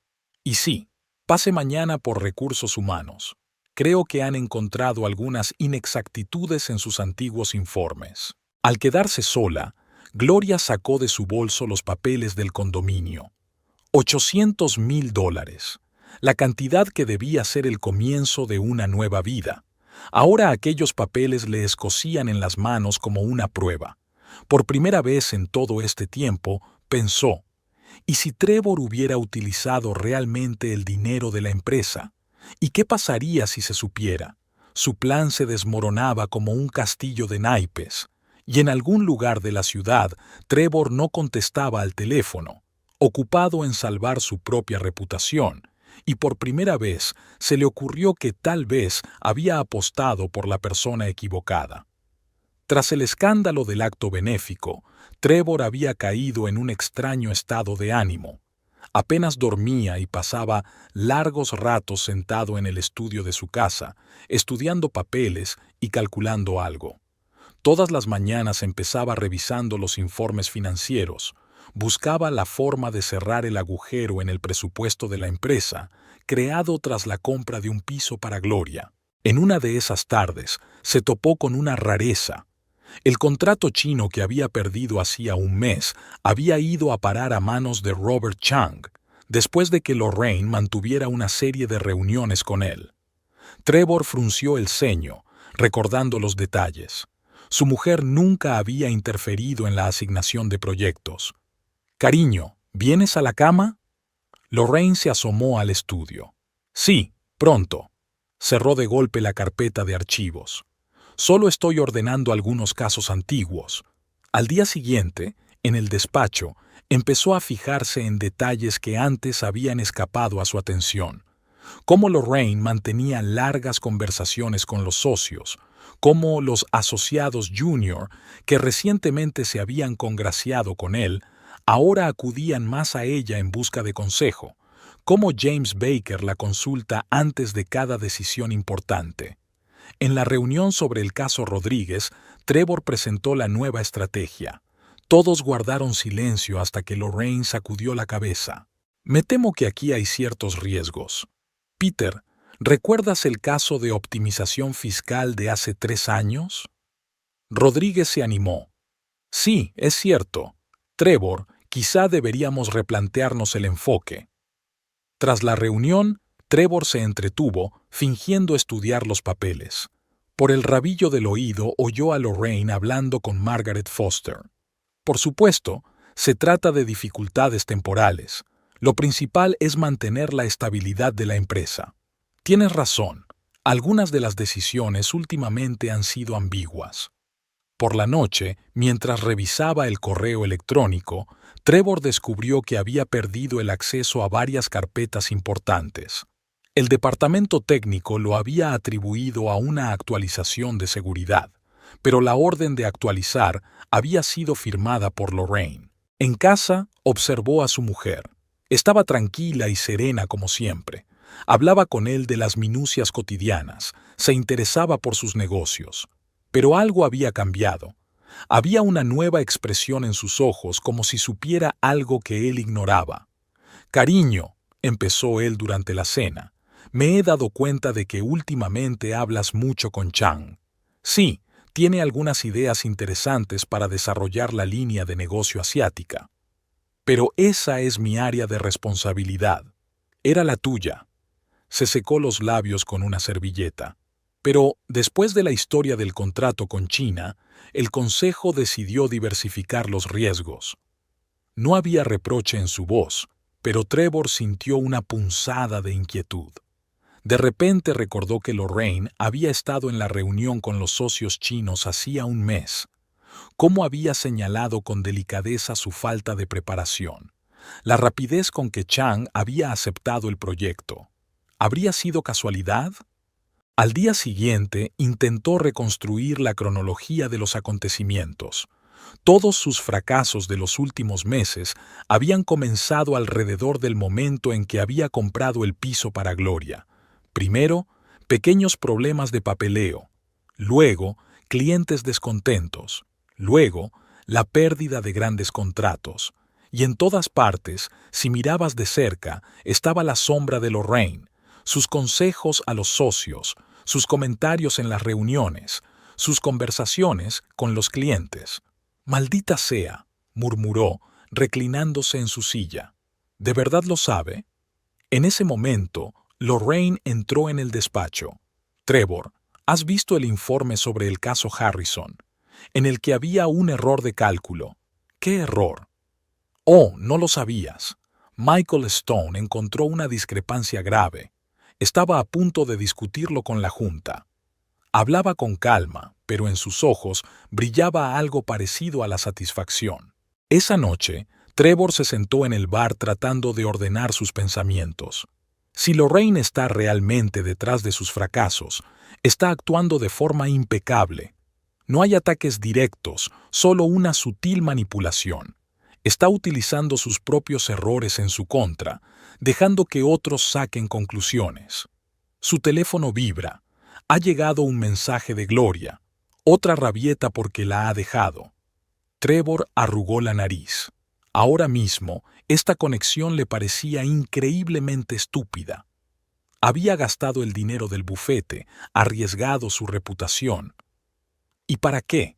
Y sí, pase mañana por recursos humanos. Creo que han encontrado algunas inexactitudes en sus antiguos informes. Al quedarse sola, Gloria sacó de su bolso los papeles del condominio. $800,000, la cantidad que debía ser el comienzo de una nueva vida. Ahora aquellos papeles le escocían en las manos como una prueba. Por primera vez en todo este tiempo, pensó, ¿y si Trevor hubiera utilizado realmente el dinero de la empresa? ¿Y qué pasaría si se supiera? Su plan se desmoronaba como un castillo de naipes, y en algún lugar de la ciudad Trevor no contestaba al teléfono, ocupado en salvar su propia reputación, y por primera vez se le ocurrió que tal vez había apostado por la persona equivocada. Tras el escándalo del acto benéfico, Trevor había caído en un extraño estado de ánimo. Apenas dormía y pasaba largos ratos sentado en el estudio de su casa, estudiando papeles y calculando algo. Todas las mañanas empezaba revisando los informes financieros, buscaba la forma de cerrar el agujero en el presupuesto de la empresa, creado tras la compra de un piso para Gloria. En una de esas tardes se topó con una rareza. El contrato chino que había perdido hacía un mes había ido a parar a manos de Robert Chang, después de que Lorraine mantuviera una serie de reuniones con él. Trevor frunció el ceño, recordando los detalles. Su mujer nunca había interferido en la asignación de proyectos. «Cariño, ¿vienes a la cama?» Lorraine se asomó al estudio. «Sí, pronto». Cerró de golpe la carpeta de archivos. «Solo estoy ordenando algunos casos antiguos». Al día siguiente, en el despacho, empezó a fijarse en detalles que antes habían escapado a su atención. Cómo Lorraine mantenía largas conversaciones con los socios, cómo los asociados junior, que recientemente se habían congraciado con él, ahora acudían más a ella en busca de consejo, cómo James Baker la consulta antes de cada decisión importante. En la reunión sobre el caso Rodríguez, Trevor presentó la nueva estrategia. Todos guardaron silencio hasta que Lorraine sacudió la cabeza. «Me temo que aquí hay ciertos riesgos. Peter, ¿recuerdas el caso de optimización fiscal de hace 3 años?» Rodríguez se animó. «Sí, es cierto. Trevor, quizá deberíamos replantearnos el enfoque». Tras la reunión, Trevor se entretuvo, fingiendo estudiar los papeles. Por el rabillo del oído oyó a Lorraine hablando con Margaret Foster. Por supuesto, se trata de dificultades temporales. Lo principal es mantener la estabilidad de la empresa. Tienes razón, algunas de las decisiones últimamente han sido ambiguas. Por la noche, mientras revisaba el correo electrónico, Trevor descubrió que había perdido el acceso a varias carpetas importantes. El departamento técnico lo había atribuido a una actualización de seguridad, pero la orden de actualizar había sido firmada por Lorraine. En casa, observó a su mujer. Estaba tranquila y serena como siempre. Hablaba con él de las minucias cotidianas, se interesaba por sus negocios. Pero algo había cambiado. Había una nueva expresión en sus ojos, como si supiera algo que él ignoraba. «Cariño», empezó él durante la cena, «me he dado cuenta de que últimamente hablas mucho con Chang. Sí, tiene algunas ideas interesantes para desarrollar la línea de negocio asiática. Pero esa es mi área de responsabilidad. Era la tuya». Se secó los labios con una servilleta. Pero, después de la historia del contrato con China, el Consejo decidió diversificar los riesgos. No había reproche en su voz, pero Trevor sintió una punzada de inquietud. De repente recordó que Lorraine había estado en la reunión con los socios chinos hacía un mes. Cómo había señalado con delicadeza su falta de preparación, la rapidez con que Chang había aceptado el proyecto. ¿Habría sido casualidad? Al día siguiente intentó reconstruir la cronología de los acontecimientos. Todos sus fracasos de los últimos meses habían comenzado alrededor del momento en que había comprado el piso para Gloria. Primero, pequeños problemas de papeleo. Luego, clientes descontentos. Luego, la pérdida de grandes contratos. Y en todas partes, si mirabas de cerca, estaba la sombra de Lorraine, sus consejos a los socios, sus comentarios en las reuniones, sus conversaciones con los clientes. «Maldita sea», murmuró, reclinándose en su silla. «¿De verdad lo sabe?» En ese momento, Lorraine entró en el despacho. «Trevor, ¿has visto el informe sobre el caso Harrison, en el que había un error de cálculo?» «¿Qué error?» «Oh, no lo sabías. Michael Stone encontró una discrepancia grave. Estaba a punto de discutirlo con la Junta». Hablaba con calma, pero en sus ojos brillaba algo parecido a la satisfacción. Esa noche, Trevor se sentó en el bar tratando de ordenar sus pensamientos. Si Lorraine está realmente detrás de sus fracasos, está actuando de forma impecable. No hay ataques directos, solo una sutil manipulación. Está utilizando sus propios errores en su contra, dejando que otros saquen conclusiones. Su teléfono vibra. Ha llegado un mensaje de Gloria, otra rabieta porque la ha dejado. Trevor arrugó la nariz. Ahora mismo, esta conexión le parecía increíblemente estúpida. Había gastado el dinero del bufete, arriesgado su reputación. ¿Y para qué?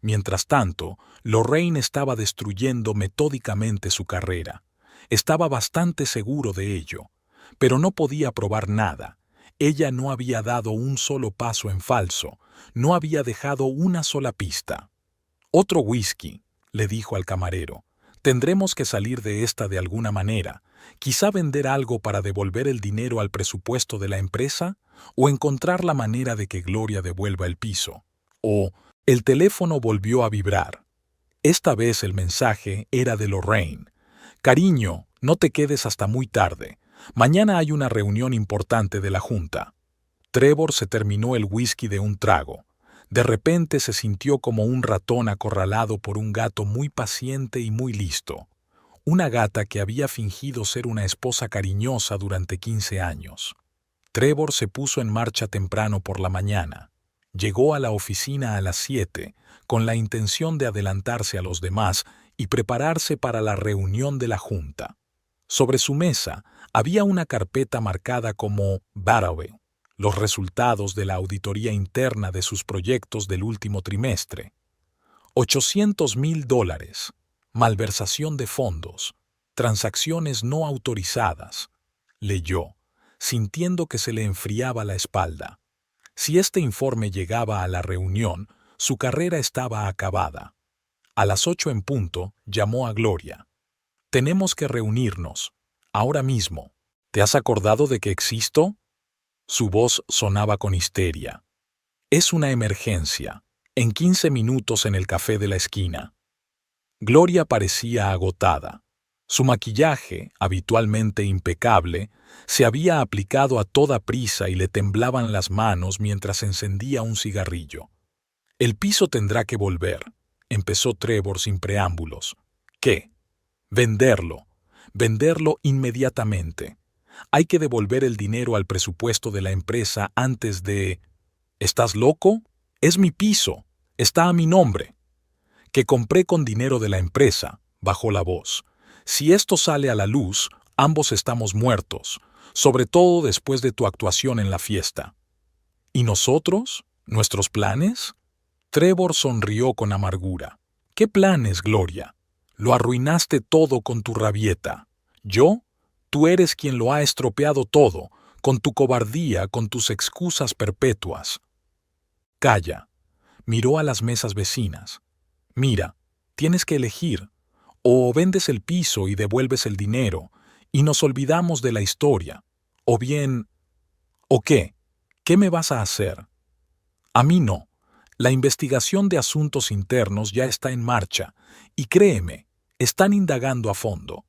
Mientras tanto, Lorraine estaba destruyendo metódicamente su carrera. Estaba bastante seguro de ello, pero no podía probar nada. Ella no había dado un solo paso en falso, no había dejado una sola pista. «Otro whisky», le dijo al camarero. «Tendremos que salir de esta de alguna manera. Quizá vender algo para devolver el dinero al presupuesto de la empresa, o encontrar la manera de que Gloria devuelva el piso». El teléfono volvió a vibrar. Esta vez el mensaje era de Lorraine. «Cariño, no te quedes hasta muy tarde. Mañana hay una reunión importante de la Junta». Trevor se terminó el whisky de un trago. De repente se sintió como un ratón acorralado por un gato muy paciente y muy listo. Una gata que había fingido ser una esposa cariñosa durante 15 años. Trevor se puso en marcha temprano por la mañana. Llegó a la oficina a las 7, con la intención de adelantarse a los demás y prepararse para la reunión de la Junta. Sobre su mesa había una carpeta marcada como Battle, los resultados de la auditoría interna de sus proyectos del último trimestre. $800,000, malversación de fondos, transacciones no autorizadas. Leyó, sintiendo que se le enfriaba la espalda. Si este informe llegaba a la reunión, su carrera estaba acabada. A las 8 en punto, llamó a Gloria. «Tenemos que reunirnos. Ahora mismo. ¿Te has acordado de que existo?» Su voz sonaba con histeria. «Es una emergencia. En 15 minutos en el café de la esquina». Gloria parecía agotada. Su maquillaje, habitualmente impecable, se había aplicado a toda prisa y le temblaban las manos mientras encendía un cigarrillo. «El piso tendrá que volver», empezó Trevor sin preámbulos. «¿Qué?» «Venderlo. Venderlo inmediatamente. Hay que devolver el dinero al presupuesto de la empresa antes de... ¿Estás loco? Es mi piso. Está a mi nombre. Que compré con dinero de la empresa», bajó la voz. «Si esto sale a la luz, ambos estamos muertos, sobre todo después de tu actuación en la fiesta». «¿Y nosotros? ¿Nuestros planes?» Trevor sonrió con amargura. «¿Qué planes, Gloria? Lo arruinaste todo con tu rabieta. ¿Yo? Tú eres quien lo ha estropeado todo, con tu cobardía, con tus excusas perpetuas». «Calla». Miró a las mesas vecinas. «Mira, tienes que elegir. O vendes el piso y devuelves el dinero, y nos olvidamos de la historia. O bien... ¿O qué? ¿Qué me vas a hacer?» «A mí no. La investigación de asuntos internos ya está en marcha, y créeme, están indagando a fondo».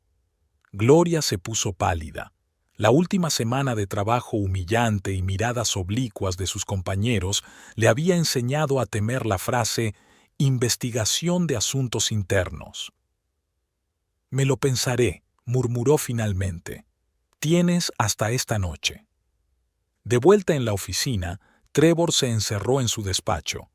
Gloria se puso pálida. La última semana de trabajo humillante y miradas oblicuas de sus compañeros le había enseñado a temer la frase Investigación de asuntos internos. Me lo pensaré, murmuró finalmente. Tienes hasta esta noche. De vuelta en la oficina, Trevor se encerró en su despacho.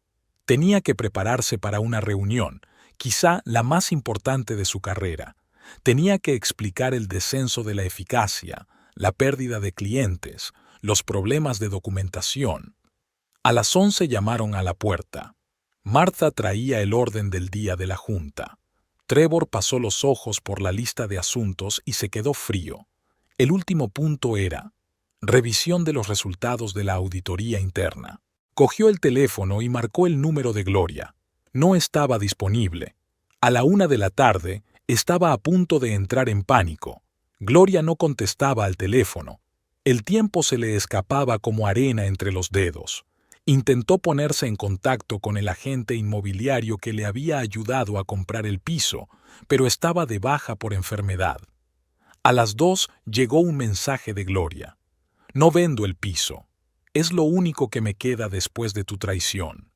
Tenía que prepararse para una reunión, quizá la más importante de su carrera. Tenía que explicar el descenso de la eficacia, la pérdida de clientes, los problemas de documentación. A las 11 llamaron a la puerta. Martha traía el orden del día de la junta. Trevor pasó los ojos por la lista de asuntos y se quedó frío. El último punto era revisión de los resultados de la auditoría interna. Cogió el teléfono y marcó el número de Gloria. No estaba disponible. A la 1 de la tarde, estaba a punto de entrar en pánico. Gloria no contestaba al teléfono. El tiempo se le escapaba como arena entre los dedos. Intentó ponerse en contacto con el agente inmobiliario que le había ayudado a comprar el piso, pero estaba de baja por enfermedad. A las 2 llegó un mensaje de Gloria. No vendo el piso. Es lo único que me queda después de tu traición.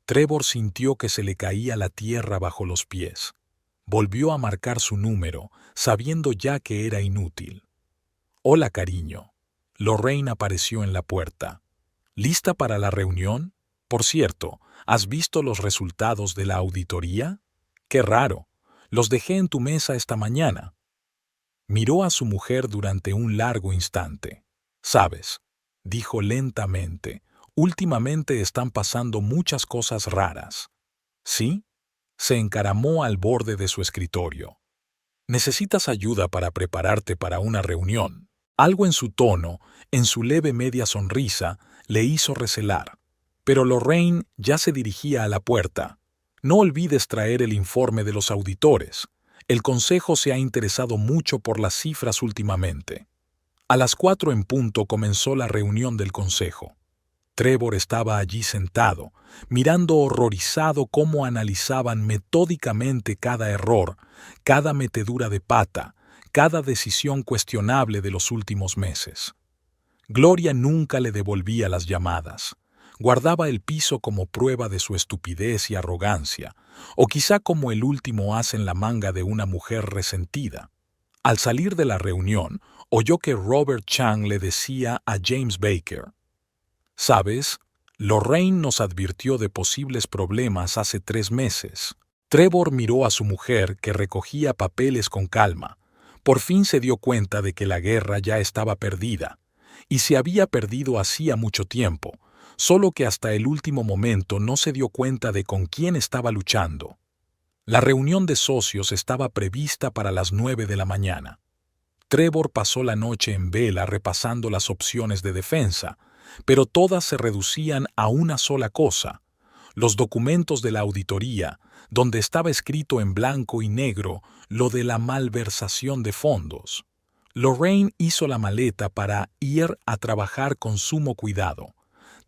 Trevor sintió que se le caía la tierra bajo los pies. Volvió a marcar su número, sabiendo ya que era inútil. Hola, cariño. Lorraine apareció en la puerta. ¿Lista para la reunión? Por cierto, ¿has visto los resultados de la auditoría? Qué raro. Los dejé en tu mesa esta mañana. Miró a su mujer durante un largo instante. «Sabes», dijo lentamente, «últimamente están pasando muchas cosas raras». ¿Sí? Se encaramó al borde de su escritorio. «¿Necesitas ayuda para prepararte para una reunión?» Algo en su tono, en su leve media sonrisa, le hizo recelar. Pero Lorraine ya se dirigía a la puerta. «No olvides traer el informe de los auditores. El consejo se ha interesado mucho por las cifras últimamente». A las 4 en punto comenzó la reunión del consejo. Trevor estaba allí sentado, mirando horrorizado cómo analizaban metódicamente cada error, cada metedura de pata, cada decisión cuestionable de los últimos meses. Gloria nunca le devolvía las llamadas. Guardaba el piso como prueba de su estupidez y arrogancia, o quizá como el último as en la manga de una mujer resentida. Al salir de la reunión, oyó que Robert Chang le decía a James Baker: «¿Sabes? Lorraine nos advirtió de posibles problemas hace 3 meses». Trevor miró a su mujer, que recogía papeles con calma. Por fin se dio cuenta de que la guerra ya estaba perdida, y se había perdido hacía mucho tiempo, solo que hasta el último momento no se dio cuenta de con quién estaba luchando. La reunión de socios estaba prevista para las 9 de la mañana. Trevor pasó la noche en vela repasando las opciones de defensa, pero todas se reducían a una sola cosa: los documentos de la auditoría, donde estaba escrito en blanco y negro lo de la malversación de fondos. Lorraine hizo la maleta para ir a trabajar con sumo cuidado.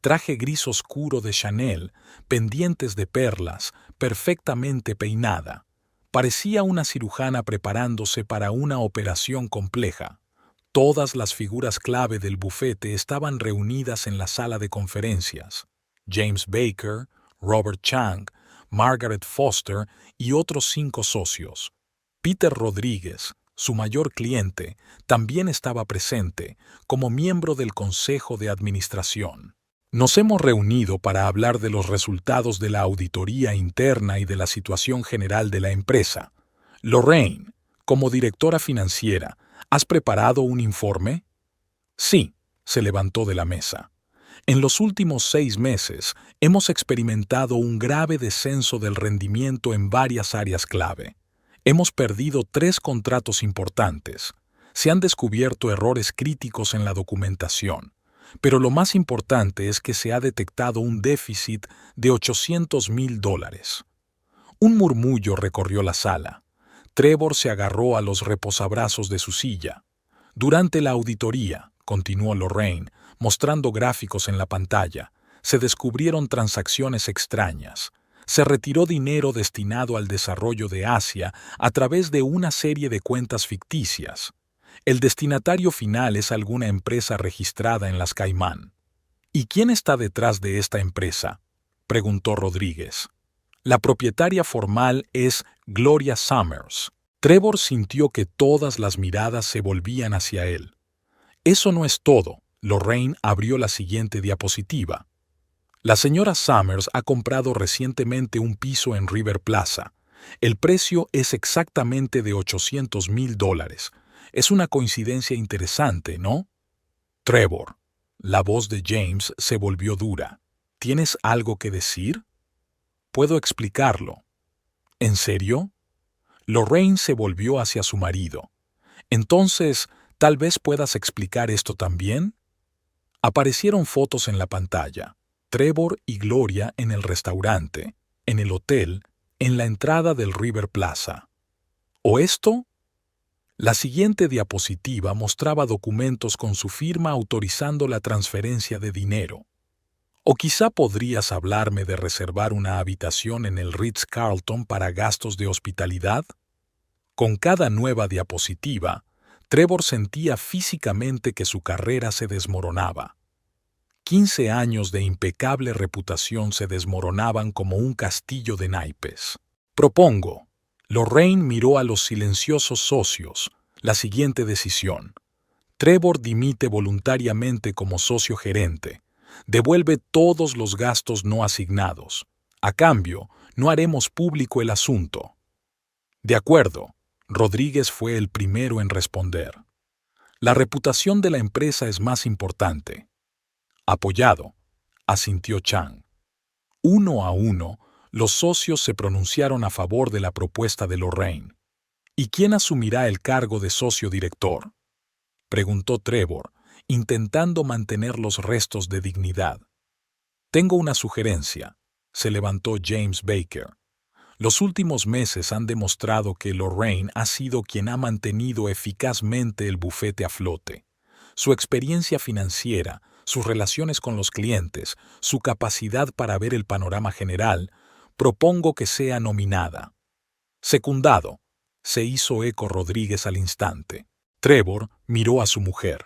Traje gris oscuro de Chanel, pendientes de perlas, perfectamente peinada. Parecía una cirujana preparándose para una operación compleja. Todas las figuras clave del bufete estaban reunidas en la sala de conferencias. James Baker, Robert Chang, Margaret Foster y otros 5 socios. Peter Rodríguez, su mayor cliente, también estaba presente como miembro del Consejo de Administración. Nos hemos reunido para hablar de los resultados de la auditoría interna y de la situación general de la empresa. Lorraine, como directora financiera, ¿has preparado un informe? Sí, se levantó de la mesa. En los últimos 6 meses hemos experimentado un grave descenso del rendimiento en varias áreas clave. Hemos perdido 3 contratos importantes. Se han descubierto errores críticos en la documentación. Pero lo más importante es que se ha detectado un déficit de $800,000. Un murmullo recorrió la sala. Trevor se agarró a los reposabrazos de su silla. Durante la auditoría, continuó Lorraine, mostrando gráficos en la pantalla, se descubrieron transacciones extrañas. Se retiró dinero destinado al desarrollo de Asia a través de una serie de cuentas ficticias. El destinatario final es alguna empresa registrada en las Caimán. ¿Y quién está detrás de esta empresa?, preguntó Rodríguez. La propietaria formal es Gloria Summers. Trevor sintió que todas las miradas se volvían hacia él. Eso no es todo. Lorraine abrió la siguiente diapositiva. La señora Summers ha comprado recientemente un piso en River Plaza. El precio es exactamente de $800,000. Es una coincidencia interesante, ¿no? Trevor. La voz de James se volvió dura. ¿Tienes algo que decir? Puedo explicarlo. ¿En serio? Lorraine se volvió hacia su marido. Entonces, ¿tal vez puedas explicar esto también? Aparecieron fotos en la pantalla. Trevor y Gloria en el restaurante, en el hotel, en la entrada del River Plaza. ¿O esto? La siguiente diapositiva mostraba documentos con su firma autorizando la transferencia de dinero. ¿O quizá podrías hablarme de reservar una habitación en el Ritz-Carlton para gastos de hospitalidad? Con cada nueva diapositiva, Trevor sentía físicamente que su carrera se desmoronaba. 15 años de impecable reputación se desmoronaban como un castillo de naipes. Propongo. Lorraine miró a los silenciosos socios. La siguiente decisión. Trevor dimite voluntariamente como socio gerente. Devuelve todos los gastos no asignados. A cambio, no haremos público el asunto. De acuerdo. Rodríguez fue el primero en responder. La reputación de la empresa es más importante. Apoyado, asintió Chang. 1-1, los socios se pronunciaron a favor de la propuesta de Lorraine. ¿Y quién asumirá el cargo de socio director? Preguntó Trevor, intentando mantener los restos de dignidad. Tengo una sugerencia, se levantó James Baker. Los últimos meses han demostrado que Lorraine ha sido quien ha mantenido eficazmente el bufete a flote. Su experiencia financiera, sus relaciones con los clientes, su capacidad para ver el panorama general, propongo que sea nominada. Secundado, se hizo eco Rodríguez al instante. Trevor miró a su mujer.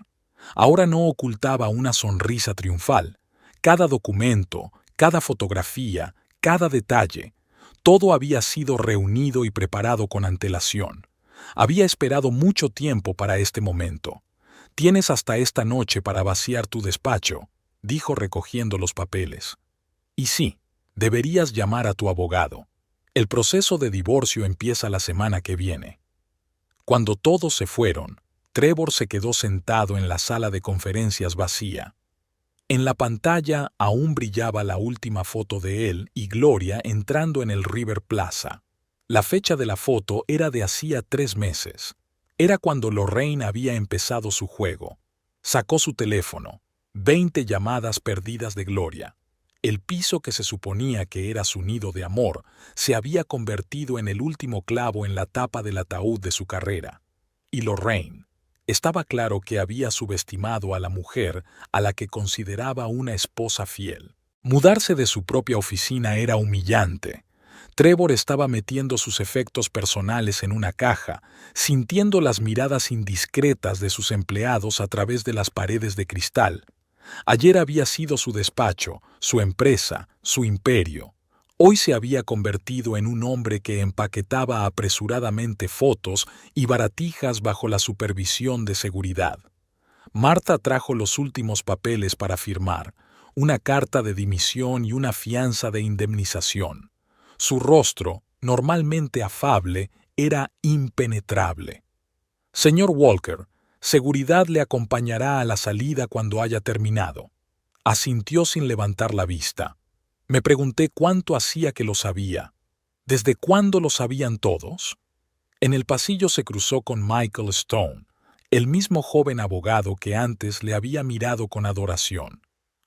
Ahora no ocultaba una sonrisa triunfal. Cada documento, cada fotografía, cada detalle, todo había sido reunido y preparado con antelación. Había esperado mucho tiempo para este momento. Tienes hasta esta noche para vaciar tu despacho, dijo recogiendo los papeles. Y sí, deberías llamar a tu abogado. El proceso de divorcio empieza la semana que viene. Cuando todos se fueron, Trevor se quedó sentado en la sala de conferencias vacía. En la pantalla aún brillaba la última foto de él y Gloria entrando en el River Plaza. La fecha de la foto era de hacía 3 meses. Era cuando Lorraine había empezado su juego. Sacó su teléfono. 20 llamadas perdidas de Gloria. El piso que se suponía que era su nido de amor se había convertido en el último clavo en la tapa del ataúd de su carrera. Y Lorraine. Estaba claro que había subestimado a la mujer a la que consideraba una esposa fiel. Mudarse de su propia oficina era humillante. Trevor estaba metiendo sus efectos personales en una caja, sintiendo las miradas indiscretas de sus empleados a través de las paredes de cristal. Ayer había sido su despacho, su empresa, su imperio. Hoy se había convertido en un hombre que empaquetaba apresuradamente fotos y baratijas bajo la supervisión de seguridad. Marta trajo los últimos papeles para firmar, una carta de dimisión y una fianza de indemnización. Su rostro, normalmente afable, era impenetrable. Señor Walker, seguridad le acompañará a la salida cuando haya terminado. Asintió sin levantar la vista. Me pregunté cuánto hacía que lo sabía. ¿Desde cuándo lo sabían todos? En el pasillo se cruzó con Michael Stone, el mismo joven abogado que antes le había mirado con adoración.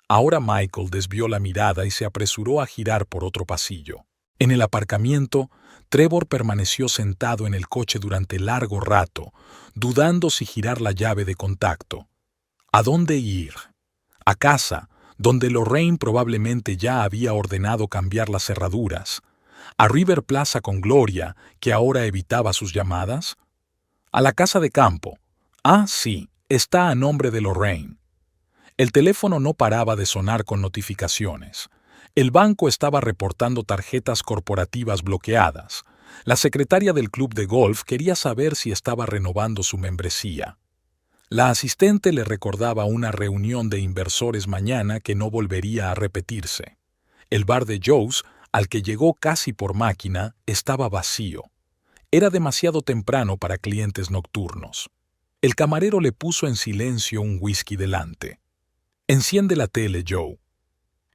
Ahora Michael desvió la mirada y se apresuró a girar por otro pasillo. En el aparcamiento, Trevor permaneció sentado en el coche durante largo rato, dudando si girar la llave de contacto. ¿A dónde ir? A casa, donde Lorraine probablemente ya había ordenado cambiar las cerraduras. ¿A River Plaza con Gloria, que ahora evitaba sus llamadas? A la casa de campo. Ah, sí, está a nombre de Lorraine. El teléfono no paraba de sonar con notificaciones. El banco estaba reportando tarjetas corporativas bloqueadas. La secretaria del club de golf quería saber si estaba renovando su membresía. La asistente le recordaba una reunión de inversores mañana que no volvería a repetirse. El bar de Joe's, al que llegó casi por máquina, estaba vacío. Era demasiado temprano para clientes nocturnos. El camarero le puso en silencio un whisky delante. «Enciende la tele, Joe».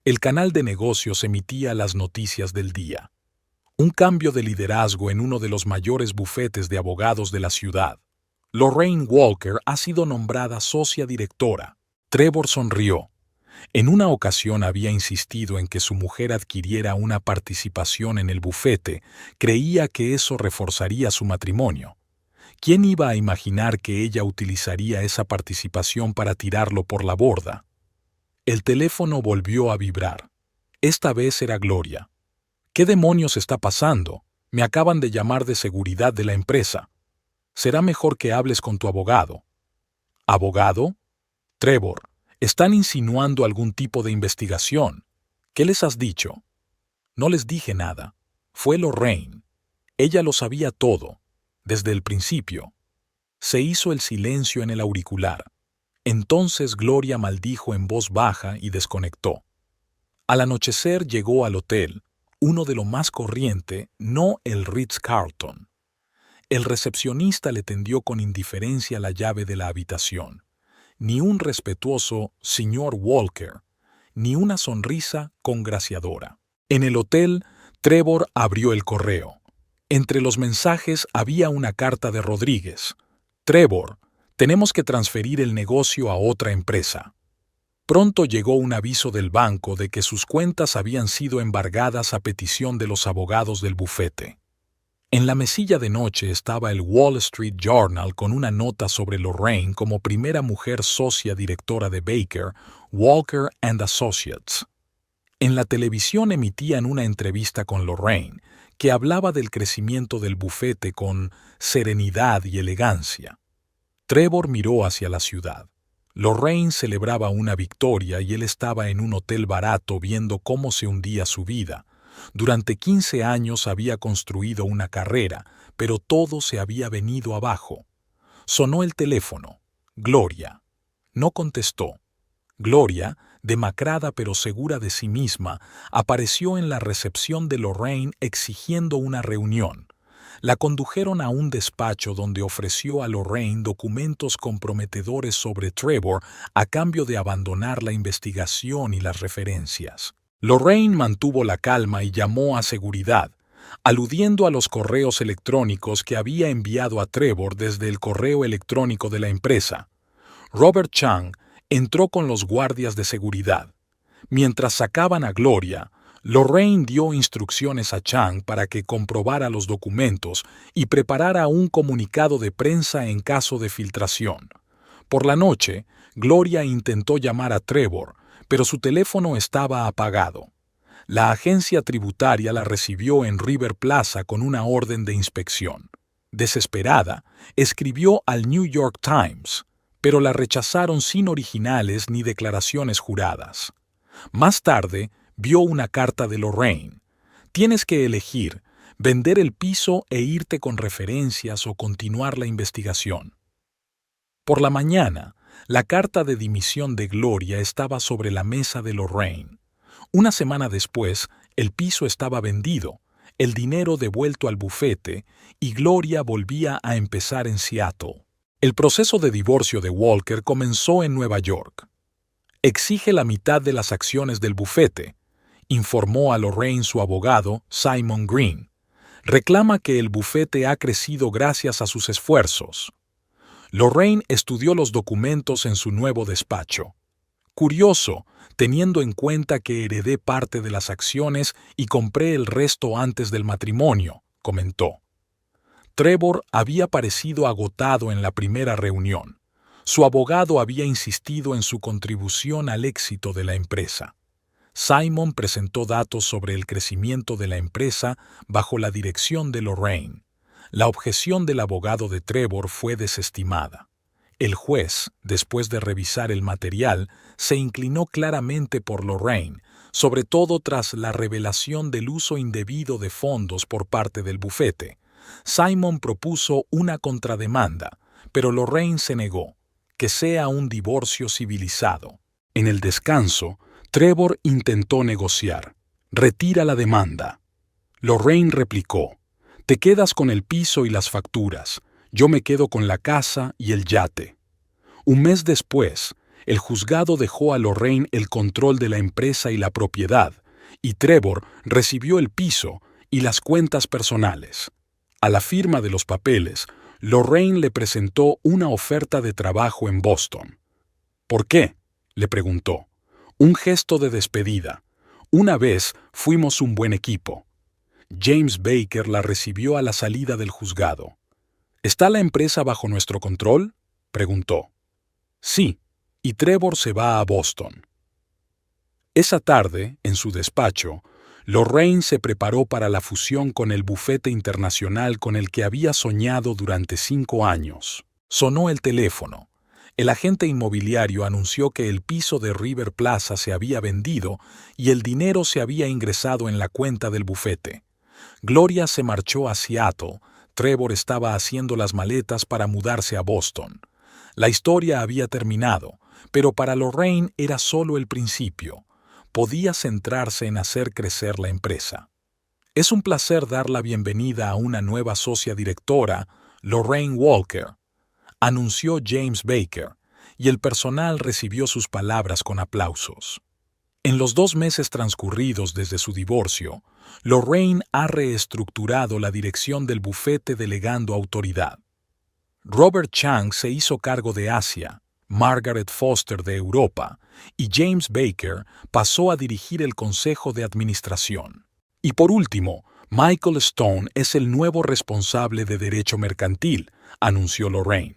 El canal de negocios emitía las noticias del día. Un cambio de liderazgo en uno de los mayores bufetes de abogados de la ciudad. Lorraine Walker ha sido nombrada socia directora. Trevor sonrió. En una ocasión había insistido en que su mujer adquiriera una participación en el bufete. Creía que eso reforzaría su matrimonio. ¿Quién iba a imaginar que ella utilizaría esa participación para tirarlo por la borda? El teléfono volvió a vibrar. Esta vez era Gloria. «¿Qué demonios está pasando? Me acaban de llamar de seguridad de la empresa. Será mejor que hables con tu abogado». «¿Abogado?» «Trevor, están insinuando algún tipo de investigación. ¿Qué les has dicho?» «No les dije nada. Fue Lorraine. Ella lo sabía todo, desde el principio». Se hizo el silencio en el auricular. Entonces Gloria maldijo en voz baja y desconectó. Al anochecer llegó al hotel, uno de lo más corriente, no el Ritz-Carlton. El recepcionista le tendió con indiferencia la llave de la habitación. Ni un respetuoso «Señor Walker», ni una sonrisa congraciadora. En el hotel, Trevor abrió el correo. Entre los mensajes había una carta de Rodríguez. «Trevor, tenemos que transferir el negocio a otra empresa». Pronto llegó un aviso del banco de que sus cuentas habían sido embargadas a petición de los abogados del bufete. En la mesilla de noche estaba el Wall Street Journal con una nota sobre Lorraine como primera mujer socia directora de Baker, Walker & Associates. En la televisión emitían una entrevista con Lorraine, que hablaba del crecimiento del bufete con serenidad y elegancia. Trevor miró hacia la ciudad. Lorraine celebraba una victoria y él estaba en un hotel barato viendo cómo se hundía su vida. Durante 15 años había construido una carrera, pero todo se había venido abajo. Sonó el teléfono. Gloria. No contestó. Gloria, demacrada pero segura de sí misma, apareció en la recepción de Lorraine exigiendo una reunión. La condujeron a un despacho donde ofreció a Lorraine documentos comprometedores sobre Trevor a cambio de abandonar la investigación y las referencias. Lorraine mantuvo la calma y llamó a seguridad, aludiendo a los correos electrónicos que había enviado a Trevor desde el correo electrónico de la empresa. Robert Chang entró con los guardias de seguridad. Mientras sacaban a Gloria, Lorraine dio instrucciones a Chang para que comprobara los documentos y preparara un comunicado de prensa en caso de filtración. Por la noche, Gloria intentó llamar a Trevor, pero su teléfono estaba apagado. La agencia tributaria la recibió en River Plaza con una orden de inspección. Desesperada, escribió al New York Times, pero la rechazaron sin originales ni declaraciones juradas. Más tarde, vio una carta de Lorraine. «Tienes que elegir, vender el piso e irte con referencias o continuar la investigación». Por la mañana, la carta de dimisión de Gloria estaba sobre la mesa de Lorraine. Una semana después, el piso estaba vendido, el dinero devuelto al bufete y Gloria volvía a empezar en Seattle. El proceso de divorcio de Walker comenzó en Nueva York. «Exige la mitad de las acciones del bufete», informó a Lorraine su abogado, Simon Green. «Reclama que el bufete ha crecido gracias a sus esfuerzos». Lorraine estudió los documentos en su nuevo despacho. «Curioso, teniendo en cuenta que heredé parte de las acciones y compré el resto antes del matrimonio», comentó. Trevor había parecido agotado en la primera reunión. Su abogado había insistido en su contribución al éxito de la empresa. Simon presentó datos sobre el crecimiento de la empresa bajo la dirección de Lorraine. La objeción del abogado de Trevor fue desestimada. El juez, después de revisar el material, se inclinó claramente por Lorraine, sobre todo tras la revelación del uso indebido de fondos por parte del bufete. Simon propuso una contrademanda, pero Lorraine se negó, que sea un divorcio civilizado. En el descanso, Trevor intentó negociar. «Retira la demanda». Lorraine replicó: «Te quedas con el piso y las facturas, yo me quedo con la casa y el yate». Un mes después, el juzgado dejó a Lorraine el control de la empresa y la propiedad, y Trevor recibió el piso y las cuentas personales. A la firma de los papeles, Lorraine le presentó una oferta de trabajo en Boston. «¿Por qué?», le preguntó. «Un gesto de despedida. Una vez fuimos un buen equipo». James Baker la recibió a la salida del juzgado. «¿Está la empresa bajo nuestro control?», preguntó. «Sí, y Trevor se va a Boston». Esa tarde, en su despacho, Lorraine se preparó para la fusión con el bufete internacional con el que había soñado durante 5 años. Sonó el teléfono. El agente inmobiliario anunció que el piso de River Plaza se había vendido y el dinero se había ingresado en la cuenta del bufete. Gloria se marchó a Seattle. Trevor estaba haciendo las maletas para mudarse a Boston. La historia había terminado, pero para Lorraine era solo el principio. Podía centrarse en hacer crecer la empresa. «Es un placer dar la bienvenida a una nueva socia directora, Lorraine Walker», anunció James Baker, y el personal recibió sus palabras con aplausos. En los 2 meses transcurridos desde su divorcio, Lorraine ha reestructurado la dirección del bufete delegando autoridad. Robert Chang se hizo cargo de Asia, Margaret Foster de Europa, y James Baker pasó a dirigir el Consejo de Administración. Y por último, Michael Stone es el nuevo responsable de Derecho Mercantil, anunció Lorraine.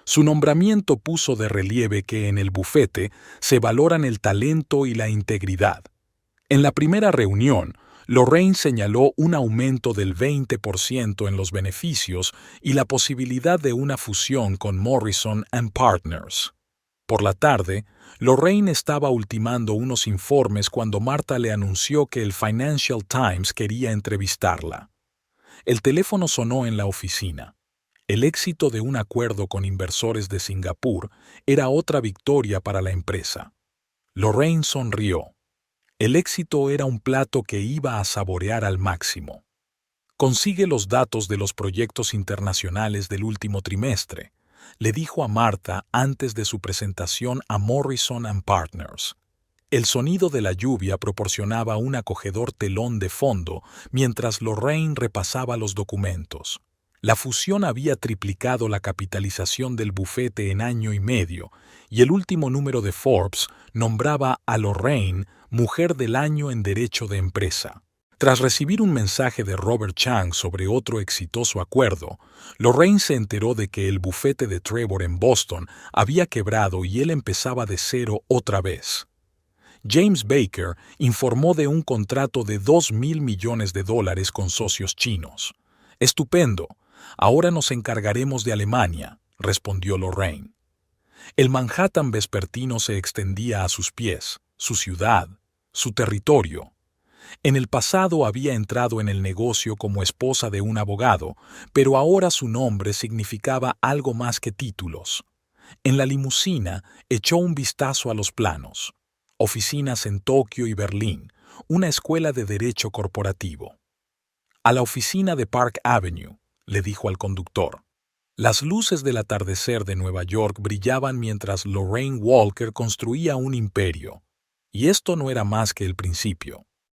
Su nombramiento puso de relieve que en el bufete se valoran el talento y la integridad. En la primera reunión, Lorraine señaló un aumento del 20% en los beneficios y la posibilidad de una fusión con Morrison & Partners. Por la tarde, Lorraine estaba ultimando unos informes cuando Marta le anunció que el Financial Times quería entrevistarla. El teléfono sonó en la oficina. El éxito de un acuerdo con inversores de Singapur era otra victoria para la empresa. Lorraine sonrió. El éxito era un plato que iba a saborear al máximo. «Consigue los datos de los proyectos internacionales del último trimestre», le dijo a Marta antes de su presentación a Morrison & Partners. El sonido de la lluvia proporcionaba un acogedor telón de fondo mientras Lorraine repasaba los documentos. La fusión había triplicado la capitalización del bufete en año y medio, y el último número de Forbes nombraba a Lorraine Mujer del Año en Derecho de Empresa. Tras recibir un mensaje de Robert Chang sobre otro exitoso acuerdo, Lorraine se enteró de que el bufete de Trevor en Boston había quebrado y él empezaba de cero otra vez. James Baker informó de un contrato de $2.000 millones con socios chinos. «Estupendo. Ahora nos encargaremos de Alemania», respondió Lorraine. El Manhattan vespertino se extendía a sus pies, su ciudad, su territorio. En el pasado había entrado en el negocio como esposa de un abogado, pero ahora su nombre significaba algo más que títulos. En la limusina echó un vistazo a los planos. Oficinas en Tokio y Berlín, una escuela de derecho corporativo. «A la oficina de Park Avenue», le dijo al conductor. Las luces del atardecer de Nueva York brillaban mientras Lorraine Walker construía un imperio. Y esto no era más que el principio.